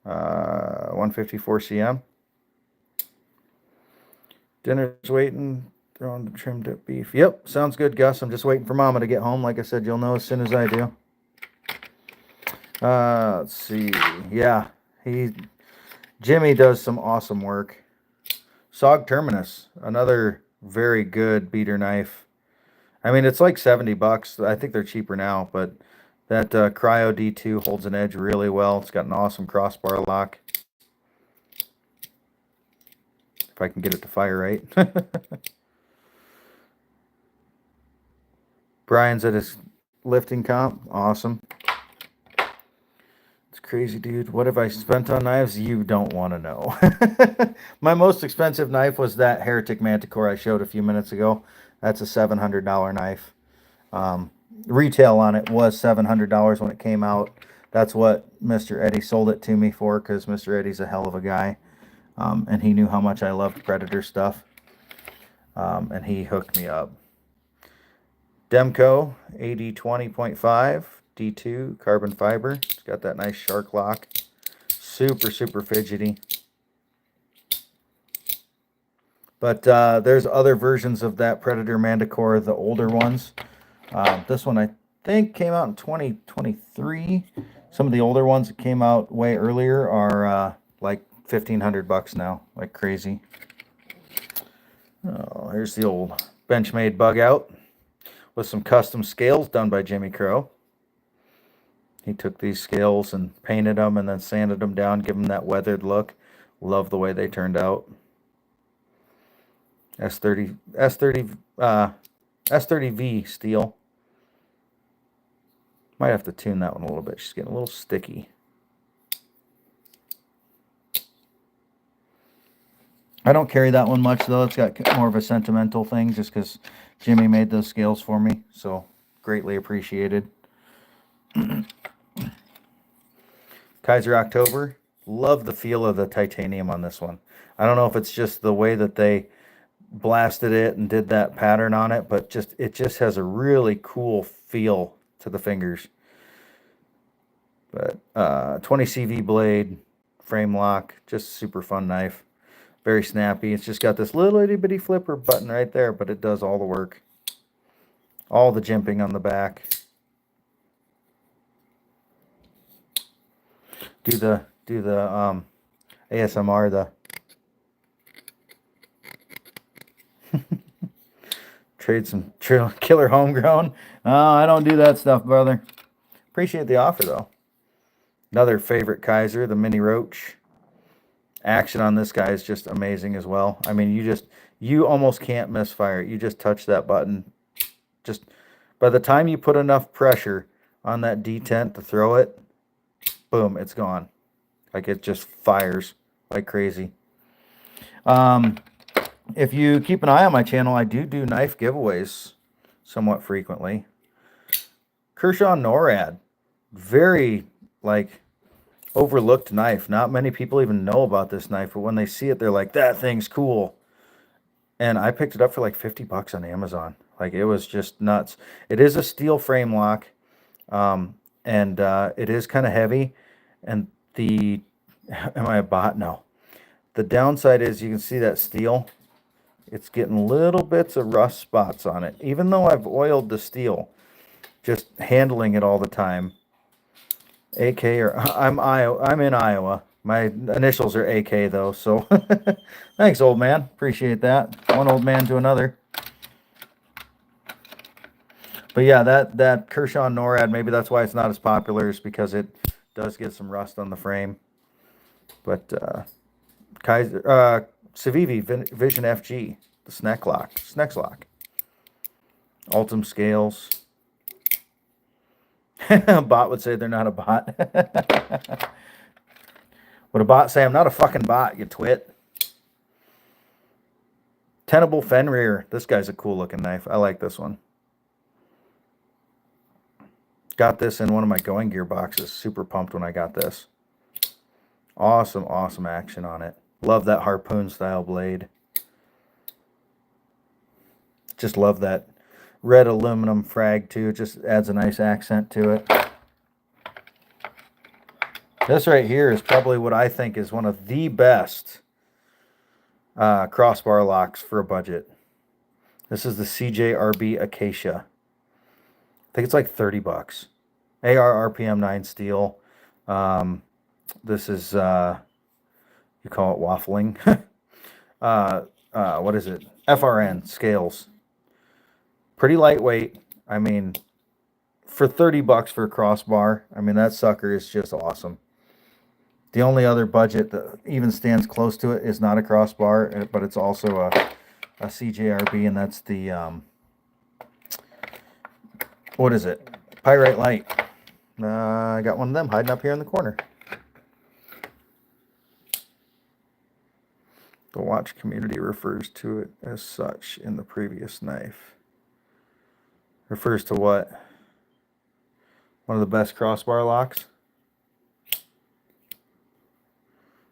Speaker 1: 154 cm. Dinner's waiting. Throwing the trimmed up beef. Yep, sounds good, Gus. I'm just waiting for Mama to get home. Like I said, you'll know as soon as I do. Let's see. Yeah, Jimmy does some awesome work. Sog Terminus, another very good beater knife. I mean, it's like 70 bucks. I think they're cheaper now, but that Cryo D2 holds an edge really well. It's got an awesome crossbar lock. If I can get it to fire right. Brian's at his lifting comp. Awesome. It's crazy, dude. What have I spent on knives? You don't want to know. My most expensive knife was that Heretic Manticore I showed a few minutes ago. That's a $700 knife. Retail on it was $700 when it came out. That's what Mr. Eddie sold it to me for, because Mr. Eddie's a hell of a guy. And he knew how much I loved Predator stuff. And he hooked me up. Demco AD 20.5 D2 carbon fiber. It's got that nice shark lock. Super, super fidgety. But there's other versions of that Predator Manticore, the older ones. This one I think came out in 2023. Some of the older ones that came out way earlier are like 1,500 bucks now, like crazy. Oh, here's the old Benchmade bug out with some custom scales done by Jimmy Crow. He took these scales and painted them and then sanded them down, give them that weathered look. Love the way they turned out. S30V steel. Might have to tune that one a little bit. She's getting a little sticky. I don't carry that one much, though. It's got more of a sentimental thing just because Jimmy made those scales for me. So, greatly appreciated. Kaiser October. Love the feel of the titanium on this one. I don't know if it's just the way that they blasted it and did that pattern on it, but it just has a really cool feel to the fingers. But 20 CV blade, frame lock, just super fun knife. Very snappy. It's just got this little itty bitty flipper button right there, but it does all the work. All the jimping on the back. Do the ASMR, the trade some killer homegrown. Oh, I don't do that stuff, brother. Appreciate the offer, though. Another favorite Kaiser, the Mini Roach. Action on this guy is just amazing as well. I mean, you almost can't misfire it. You just touch that button. Just by the time you put enough pressure on that detent to throw it, boom, it's gone. Like it just fires like crazy. If you keep an eye on my channel, I do knife giveaways somewhat frequently. Kershaw NORAD, very like overlooked knife. Not many people even know about this knife, but when they see it, they're like, that thing's cool. And I picked it up for like 50 bucks on Amazon. Like it was just nuts. It is a steel frame lock, and it is kind of heavy. And am I a bot? No. The downside is you can see that steel. It's getting little bits of rust spots on it. Even though I've oiled the steel, just handling it all the time. AK or I'm in Iowa. My initials are AK though, so thanks, old man. Appreciate that. One old man to another. But yeah, that Kershaw NORAD, maybe that's why it's not as popular, is because it does get some rust on the frame. But Civivi Vision FG, the Snex lock. Ultim scales. A bot would say they're not a bot. Would a bot say, I'm not a fucking bot, you twit? Tenable Fenrir. This guy's a cool looking knife. I like this one. Got this in one of my Going Gear boxes. Super pumped when I got this. Awesome action on it. Love that harpoon style blade. Just love that red aluminum frag too. It just adds a nice accent to it. This right here is probably what I think is one of the best crossbar locks for a budget. This is the CJRB Acacia. I think it's like 30 bucks. AR RPM 9 steel. This is, you call it waffling. What is it? FRN scales. Pretty lightweight. I mean, for 30 bucks for a crossbar, I mean, that sucker is just awesome. The only other budget that even stands close to it is not a crossbar, but it's also a CJRB, and that's the, what is it? Pyrite Light. I got one of them hiding up here in the corner. The watch community refers to it as such in the previous knife. Refers to what? One of the best crossbar locks.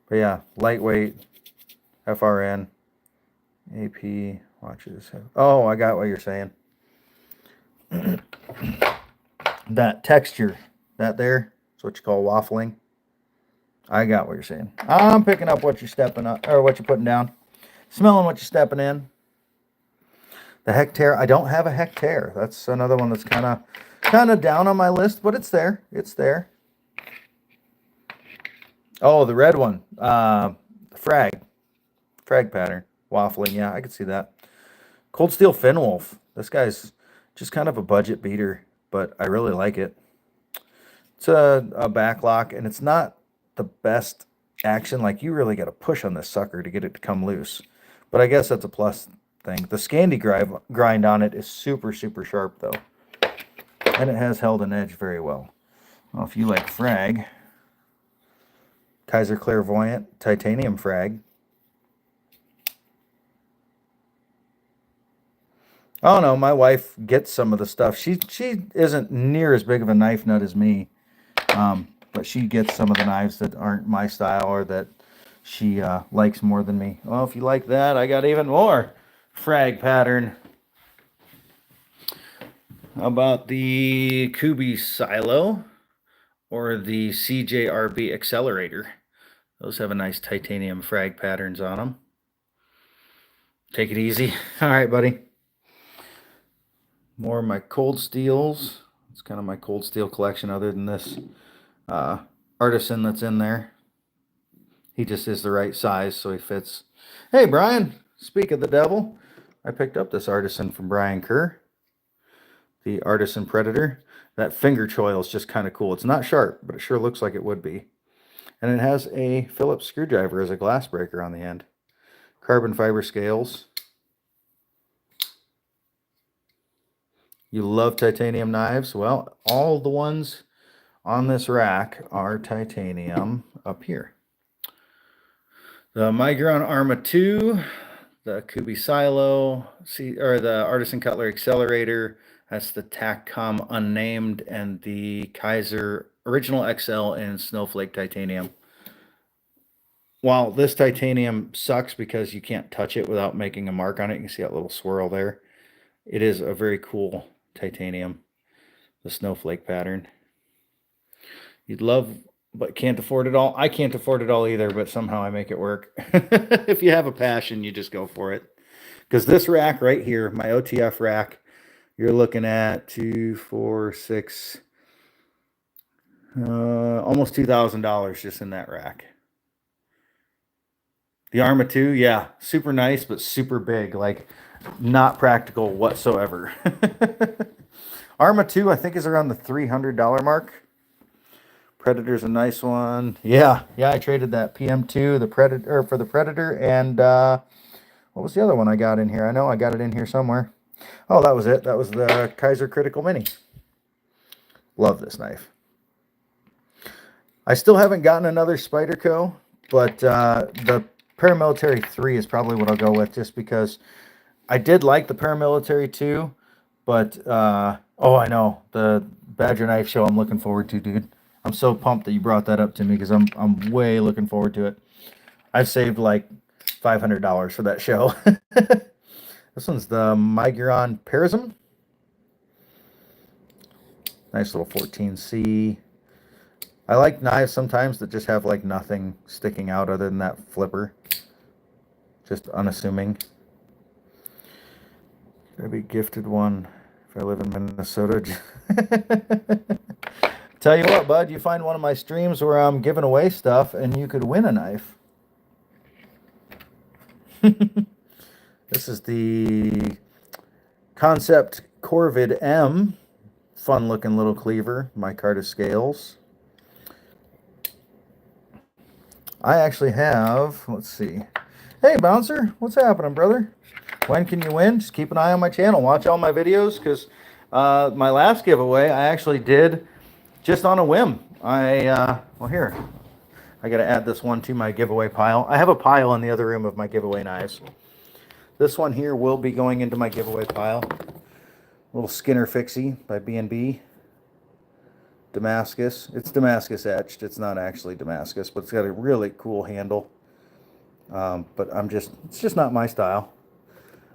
Speaker 1: But yeah, lightweight, FRN, AP, watches. Oh, I got what you're saying. That texture, that there, is what you call waffling. I got what you're saying. I'm picking up what you're stepping up, or what you're putting down. Smelling what you're stepping in. The Hectare, I don't have a Hectare. That's another one that's kind of down on my list, but it's there. It's there. Oh, the red one. Frag pattern. Waffling, yeah, I can see that. Cold Steel Finwolf. This guy's just kind of a budget beater, but I really like it. It's a back lock, and it's not the best action. Like, you really got to push on this sucker to get it to come loose. But I guess that's a plus thing. The Scandi grind on it is super sharp, though. And it has held an edge very well. Well, if you like frag, Kaiser Clairvoyant titanium frag. Oh no, my wife gets some of the stuff. She isn't near as big of a knife nut as me, but she gets some of the knives that aren't my style or that she likes more than me. Well, if you like that, I got even more frag pattern. How about the Kubi Silo or the CJRB Accelerator? Those have a nice titanium frag patterns on them. Take it easy. All right, buddy. More of my cold steels. It's kind of my cold steel collection other than this artisan that's in there. He just is the right size, so he fits. Hey, Brian, speak of the devil, I picked up this Artisan from Brian Kerr, the Artisan Predator. That finger choil is just kind of cool. It's not sharp, but it sure looks like it would be. And it has a Phillips screwdriver as a glass breaker on the end. Carbon fiber scales. You love titanium knives? Well, all the ones on this rack are titanium up here. The Migron Arma 2, the Kubi Silo, or the Artisan Cutler Accelerator, that's the TACCOM Unnamed, and the Kaiser Original XL in Snowflake Titanium. While this titanium sucks because you can't touch it without making a mark on it, you can see that little swirl there. It is a very cool titanium, the snowflake pattern. You'd love, but can't afford it all. I can't afford it all either, but somehow I make it work. If you have a passion, you just go for it. Because this rack right here, my OTF rack, you're looking at almost $2,000 just in that rack. The Arma 2, yeah, super nice, but super big, like not practical whatsoever. Arma 2, I think, is around the $300 mark. Predator's a nice one. Yeah, I traded that PM2, the Predator, for the Predator, and what was the other one I got in here? I know I got it in here somewhere. Oh, that was it. That was the Kaiser Critical Mini. Love this knife. I still haven't gotten another Spyderco, but the Paramilitary 3 is probably what I'll go with, just because I did like the Paramilitary 2, but oh, I know, the Badger Knife Show I'm looking forward to, dude. I'm so pumped that you brought that up to me, because I'm way looking forward to it. I've saved like $500 for that show. This one's the Migron Perism. Nice little 14C. I like knives sometimes that just have like nothing sticking out other than that flipper. Just unassuming. Gotta be gifted one if I live in Minnesota. Tell you what, bud, you find one of my streams where I'm giving away stuff and you could win a knife. This is the Concept Corvid M. Fun looking little cleaver, micarta scales. I actually have, let's see. Hey, Bouncer, what's happening, brother? When can you win? Just keep an eye on my channel. Watch all my videos, because my last giveaway I actually did just on a whim. Well, here, I got to add this one to my giveaway pile. I have a pile in the other room of my giveaway knives. This one here will be going into my giveaway pile. Little Skinner Fixie by B&B. Damascus. It's Damascus etched. It's not actually Damascus, but it's got a really cool handle. But it's just not my style.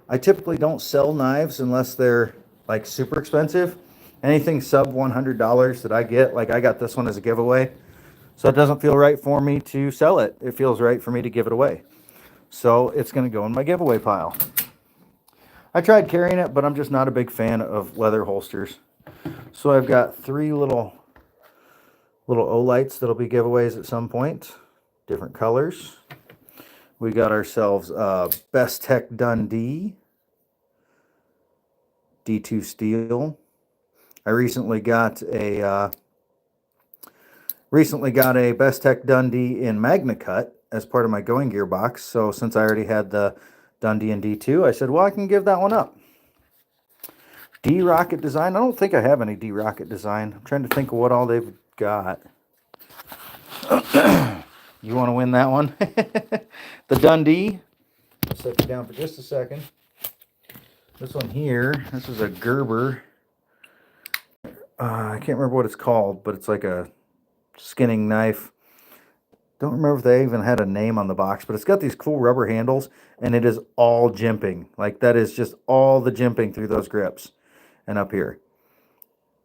Speaker 1: I typically don't sell knives unless they're like super expensive. Anything sub $100 that I get, like I got this one as a giveaway. So it doesn't feel right for me to sell it. It feels right for me to give it away. So it's going to go in my giveaway pile. I tried carrying it, but I'm just not a big fan of leather holsters. So I've got 3 little Olights that'll be giveaways at some point. Different colors. We got ourselves Best Tech Dundee. D2 steel. I recently got a Best Tech Dundee in Magna Cut as part of my Going Gear box. So since I already had the Dundee in D2, I said, well, I can give that one up. D-Rocket Design. I don't think I have any D-Rocket Design. I'm trying to think of what all they've got. You want to win that one? The Dundee. I'll set you down for just a second. This one here, this is a Gerber. I can't remember what it's called, but it's like a skinning knife. Don't remember if they even had a name on the box, but it's got these cool rubber handles, and it is all jimping. Like, that is just all the jimping through those grips and up here.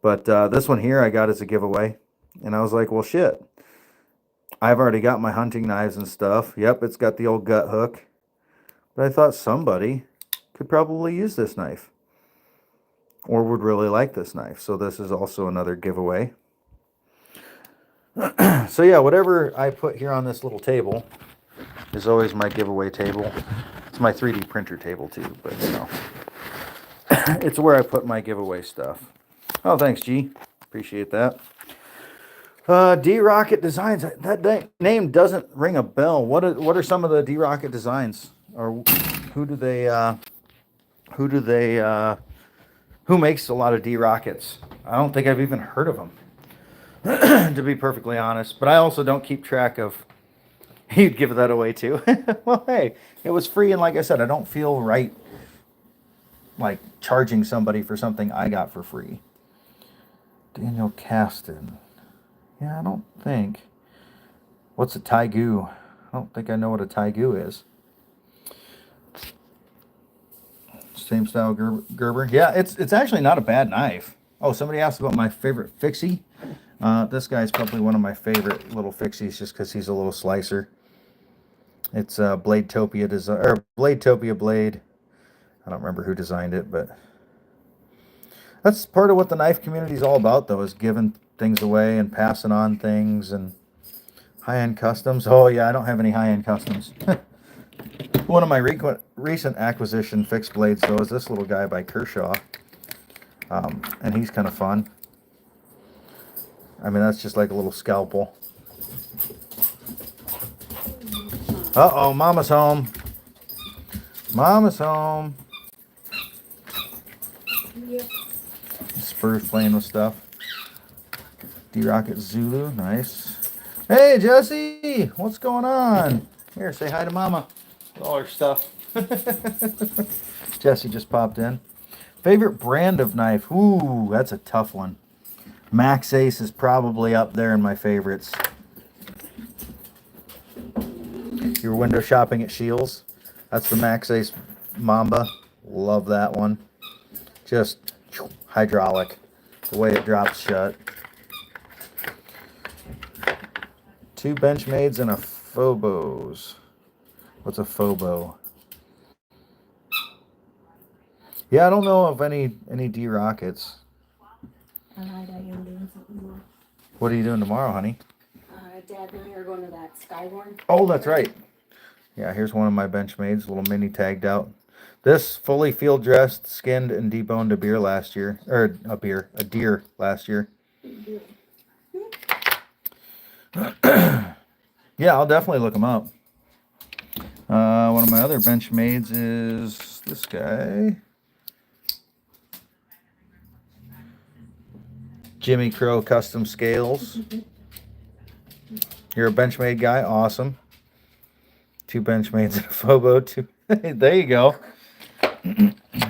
Speaker 1: But this one here I got as a giveaway, and I was like, well, shit. I've already got my hunting knives and stuff. Yep, it's got the old gut hook. But I thought somebody could probably use this knife, or would really like this knife. So this is also another giveaway. So yeah, whatever I put here on this little table is always my giveaway table. It's my 3D printer table too, but you know, it's where I put my giveaway stuff. Oh, thanks, G. Appreciate that. D-Rocket Designs. That name doesn't ring a bell. What are some of the D-Rocket Designs? Or who do they? Who makes a lot of D-Rockets? I don't think I've even heard of them, to be perfectly honest. But I also don't keep track of. You'd give that away too. Well, hey, it was free, and like I said, I don't feel right like charging somebody for something I got for free. Daniel Caston. Yeah, I don't think. What's a Taigoo? I don't think I know what a Taigoo is. Same style Gerber. Yeah, it's actually not a bad knife. Oh, somebody asked about my favorite fixie. This guy's probably one of my favorite little fixies just because he's a little slicer. It's Bladetopia design or Bladetopia blade. I don't remember who designed it, but that's part of what the knife community is all about, though, is giving things away and passing on things and high-end customs. Oh yeah, I don't have any high-end customs. One of my recent acquisition fixed blades, though, is this little guy by Kershaw. And he's kind of fun. I mean, that's just like a little scalpel. Uh-oh, Mama's home. Mama's home.
Speaker 2: Yep.
Speaker 1: Spurs playing with stuff. D-Rocket Zulu, nice. Hey, Jesse, what's going on? Here, say hi to Mama. All her stuff. Jesse just popped in. Favorite brand of knife? Ooh, that's a tough one. Max Ace is probably up there in my favorites. You were window shopping at Shields? That's the Max Ace Mamba. Love that one. Just hydraulic. The way it drops shut. 2 Benchmades and a Phobos. What's a Phobo? Yeah, I don't know of any D-Rockets.
Speaker 2: Dad, I'm doing something more.
Speaker 1: What are you doing tomorrow, honey?
Speaker 2: Dad and I are going to that Skyborn.
Speaker 1: Oh, that's right. Yeah, here's one of my Benchmades, a little mini tagged out. This fully field dressed, skinned, and deboned a deer last year. Or a deer last year. Yeah, I'll definitely look them up. One of my other Benchmades is this guy. Jimmy Crow Custom Scales. You're a Benchmade guy? Awesome. 2 Benchmades and a Phobo. There you go.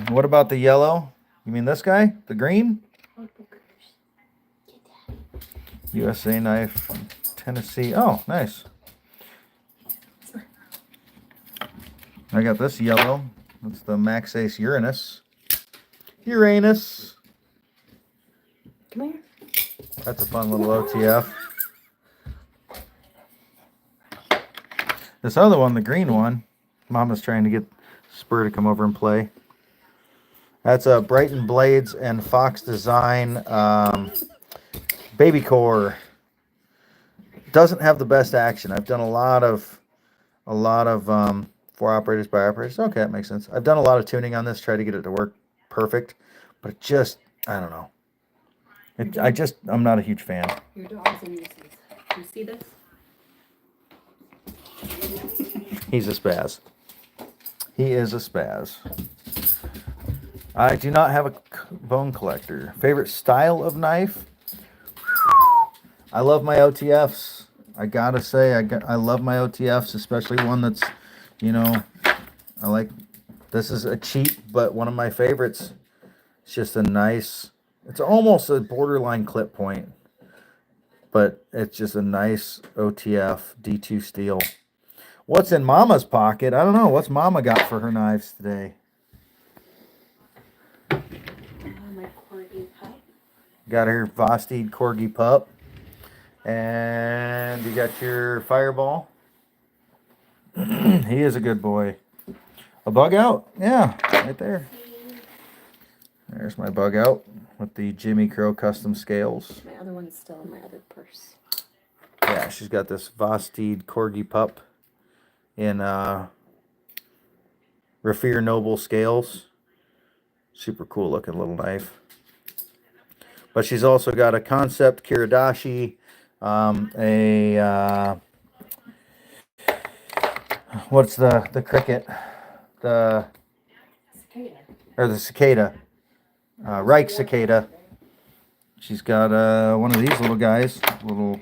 Speaker 1: What about the yellow? You mean this guy? The green? USA knife, Tennessee. Oh, nice. I got this yellow. That's the Max Ace Uranus. Uranus.
Speaker 2: Come here.
Speaker 1: That's a fun little OTF. This other one, the green one, Mama's trying to get Spur to come over and play. That's a Brighton Blades and Fox Design Baby Core. Doesn't have the best action. I've done a lot of 4 operators by operators. Okay, that makes sense. I've done a lot of tuning on this, try to get it to work perfect, but it just, I don't know. I'm not a huge fan.
Speaker 2: Your dog's in this. You see this?
Speaker 1: He's a spaz. He is a spaz. I do not have a bone collector. Favorite style of knife? I love my OTFs. I gotta say, I love my OTFs, especially one that's, you know, I like. This is a cheap, but one of my favorites. It's just a nice. It's almost a borderline clip point, but it's just a nice OTF D2 steel. What's in Mama's pocket? I don't know. What's Mama got for her knives today?
Speaker 2: My corgi pup.
Speaker 1: Got her Vosteed Corgi pup. And you got your Fireball. He is a good boy. A bug out? Yeah, right there. There's my bug out with the Jimmy Crow custom scales.
Speaker 2: My other one's still in my other purse.
Speaker 1: Yeah, she's got this Vosteed Corgi pup in Raffir Noble scales. Super cool looking little knife. But she's also got a concept Kiradashi, what's the cricket? The
Speaker 2: Cicada.
Speaker 1: or the cicada, Reich cicada. She's got one of these little guys, little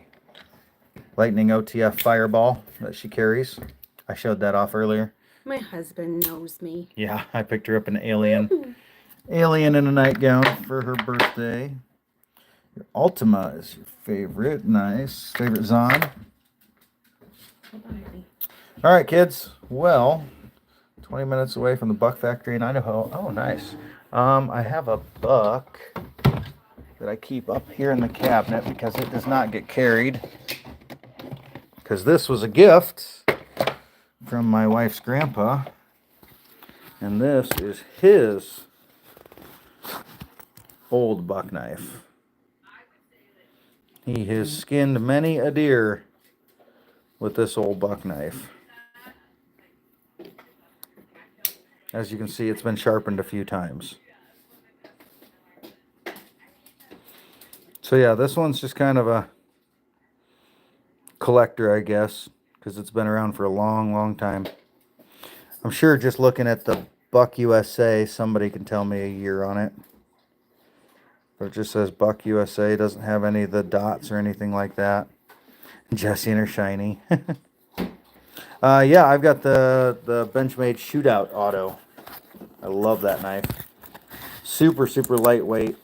Speaker 1: lightning OTF fireball that she carries. I showed that off earlier.
Speaker 2: My husband knows me.
Speaker 1: Yeah, I picked her up an alien in a nightgown for her birthday. Your Ultima is your favorite. Nice. Favorite Zon.
Speaker 2: Hold on, honey.
Speaker 1: All right, kids. Well, 20 minutes away from the buck factory in Idaho. Oh, nice. I have a buck that I keep up here in the cabinet because it does not get carried. Because this was a gift from my wife's grandpa. And this is his old buck knife. He has skinned many a deer with this old buck knife. As you can see, it's been sharpened a few times. So yeah, this one's just kind of a collector, I guess, because it's been around for a long, long time. I'm sure just looking at the Buck USA, somebody can tell me a year on it. But it just says Buck USA, doesn't have any of the dots or anything like that. Jessie and her shiny. Yeah, I've got the Benchmade Shootout Auto. I love that knife. Super, super lightweight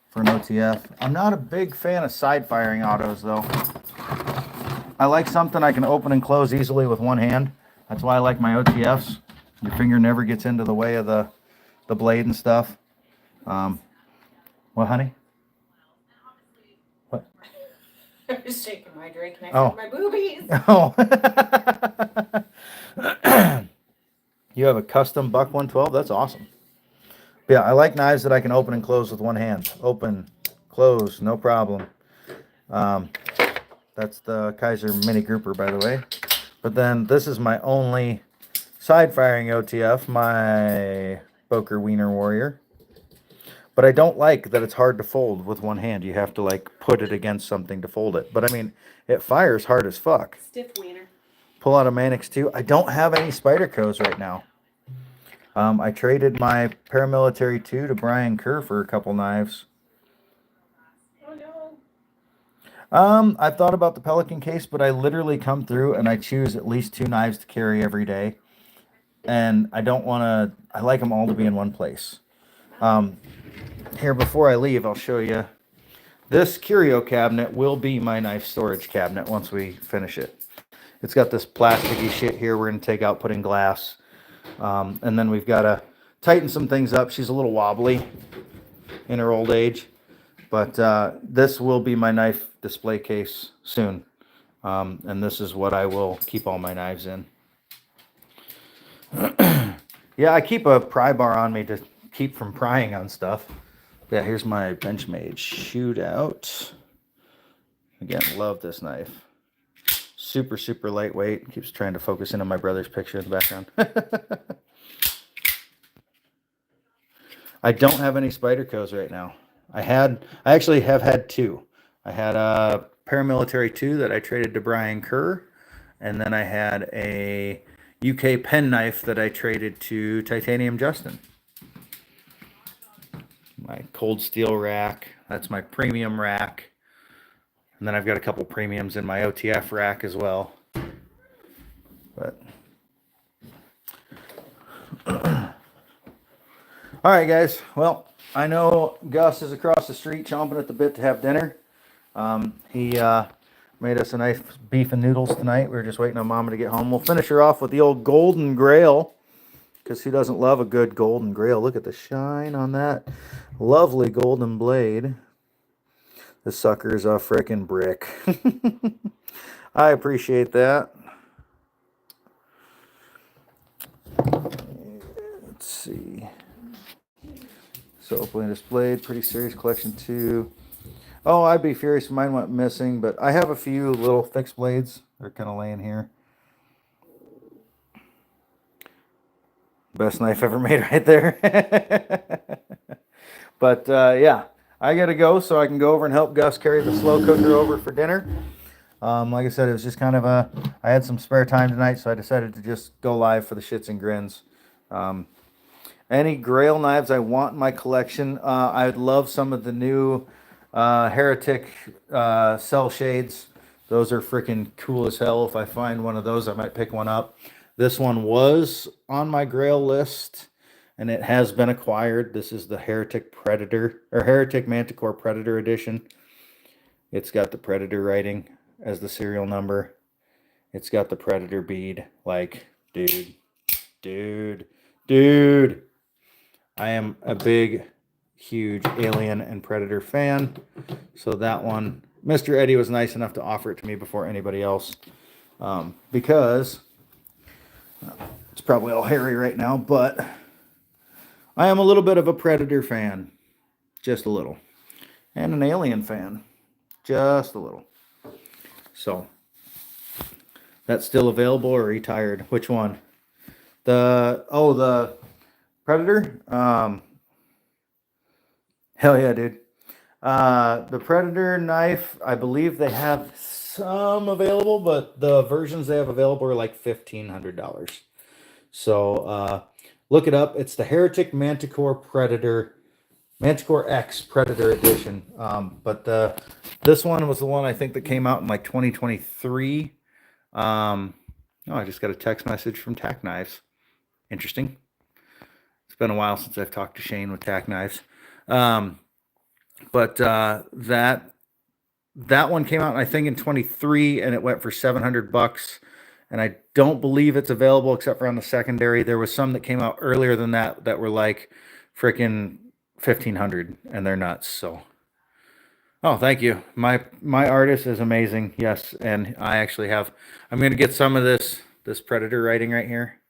Speaker 1: for an OTF. I'm not a big fan of side firing autos though. I like something I can open and close easily with one hand. That's why I like my OTFs. Your finger never gets into the way of the blade and stuff. What, honey? What?
Speaker 2: I was shaking my drink and I
Speaker 1: Oh.
Speaker 2: said my boobies.
Speaker 1: Oh. You have a custom Buck 112? That's awesome. Yeah, I like knives that I can open and close with one hand. Open, close, no problem. That's the Kaiser Mini Grouper, by the way. But then this is my only side-firing OTF, my Boker Wiener Warrior. But I don't like that it's hard to fold with one hand. You have to like put it against something to fold it. But I mean, it fires hard as fuck.
Speaker 2: Stiff wiener.
Speaker 1: Pull out a Manix 2. I don't have any Spydercos right now. I traded my Paramilitary 2 to Brian Kerr for a couple knives.
Speaker 2: Oh no.
Speaker 1: I thought about the Pelican case, but I literally come through and I choose at least 2 knives to carry every day. And I don't want to, I like them all to be in one place. Here, before I leave, I'll show you. This curio cabinet will be my knife storage cabinet once we finish it. It's got this plasticky shit here we're going to take out, put in glass. And then we've got to tighten some things up. She's a little wobbly in her old age. But this will be my knife display case soon. And this is what I will keep all my knives in. Yeah, I keep a pry bar on me to keep from prying on stuff. Yeah, here's my Benchmade Shootout. Again, love this knife. Super, super lightweight. Keeps trying to focus in on my brother's picture in the background. I don't have any Spydercos right now. I actually have had 2. I had a Paramilitary 2 that I traded to Brian Kerr. And then I had a UK pen knife that I traded to Titanium Justin. My cold steel rack. That's my premium rack. And then I've got a couple premiums in my OTF rack as well. But all right, guys. Well, I know Gus is across the street chomping at the bit to have dinner. He made us a nice beef and noodles tonight. We were just waiting on Mama to get home. We'll finish her off with the old Golden Grail, because who doesn't love a good Golden Grail? Look at the shine on that lovely golden blade. This sucker is a frickin' brick. I appreciate that. Let's see. So openly displayed, pretty serious collection too. Oh, I'd be furious if mine went missing, but I have a few little fixed blades. They're kind of laying here. Best knife ever made right there. But yeah, I got to go so I can go over and help Gus carry the slow cooker over for dinner. Like I said, it was just kind of I had some spare time tonight, so I decided to just go live for the shits and grins. Any Grail knives I want in my collection, I'd love some of the new Heretic cell shades. Those are freaking cool as hell. If I find one of those, I might pick one up. This one was on my Grail list, and it has been acquired. This is the Heretic Predator, or Heretic Manticore Predator Edition. It's got the Predator writing as the serial number. It's got the Predator bead. Like, dude. I am a big, huge Alien and Predator fan. So that one, Mr. Eddie was nice enough to offer it to me before anybody else. Because it's probably all hairy right now, but I am a little bit of a Predator fan. Just a little. And an Alien fan. Just a little. So, that's still available or retired? Which one? The Predator? Hell yeah, dude. The Predator knife, I believe they have some available, but the versions they have available are like $1,500. So, look it up. It's the Heretic Manticore Predator, Manticore X Predator Edition. But this one was the one I think that came out in like 2023. I just got a text message from Tack Knives. Interesting. It's been a while since I've talked to Shane with Tack Knives. But that one came out, I think, in 23, and it went for $700. And I don't believe it's available except for on the secondary. There was some that came out earlier than that were like freaking $1,500, and they're nuts. So, oh, thank you. My artist is amazing. Yes, and I actually have. I'm gonna get some of this Predator writing right here,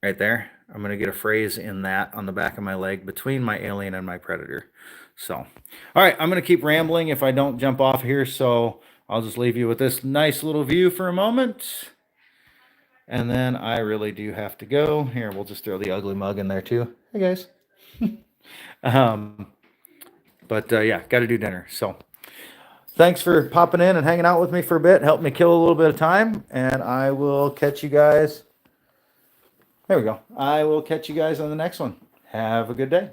Speaker 1: right there. I'm gonna get a phrase in that on the back of my leg between my Alien and my Predator. So, all right, I'm gonna keep rambling if I don't jump off here. So I'll just leave you with this nice little view for a moment. And then I really do have to go. Here, we'll just throw the ugly mug in there too. Hey, guys. But yeah, got to do dinner. So thanks for popping in and hanging out with me for a bit. Helped me kill a little bit of time. And I will catch you guys. There we go. I will catch you guys on the next one. Have a good day.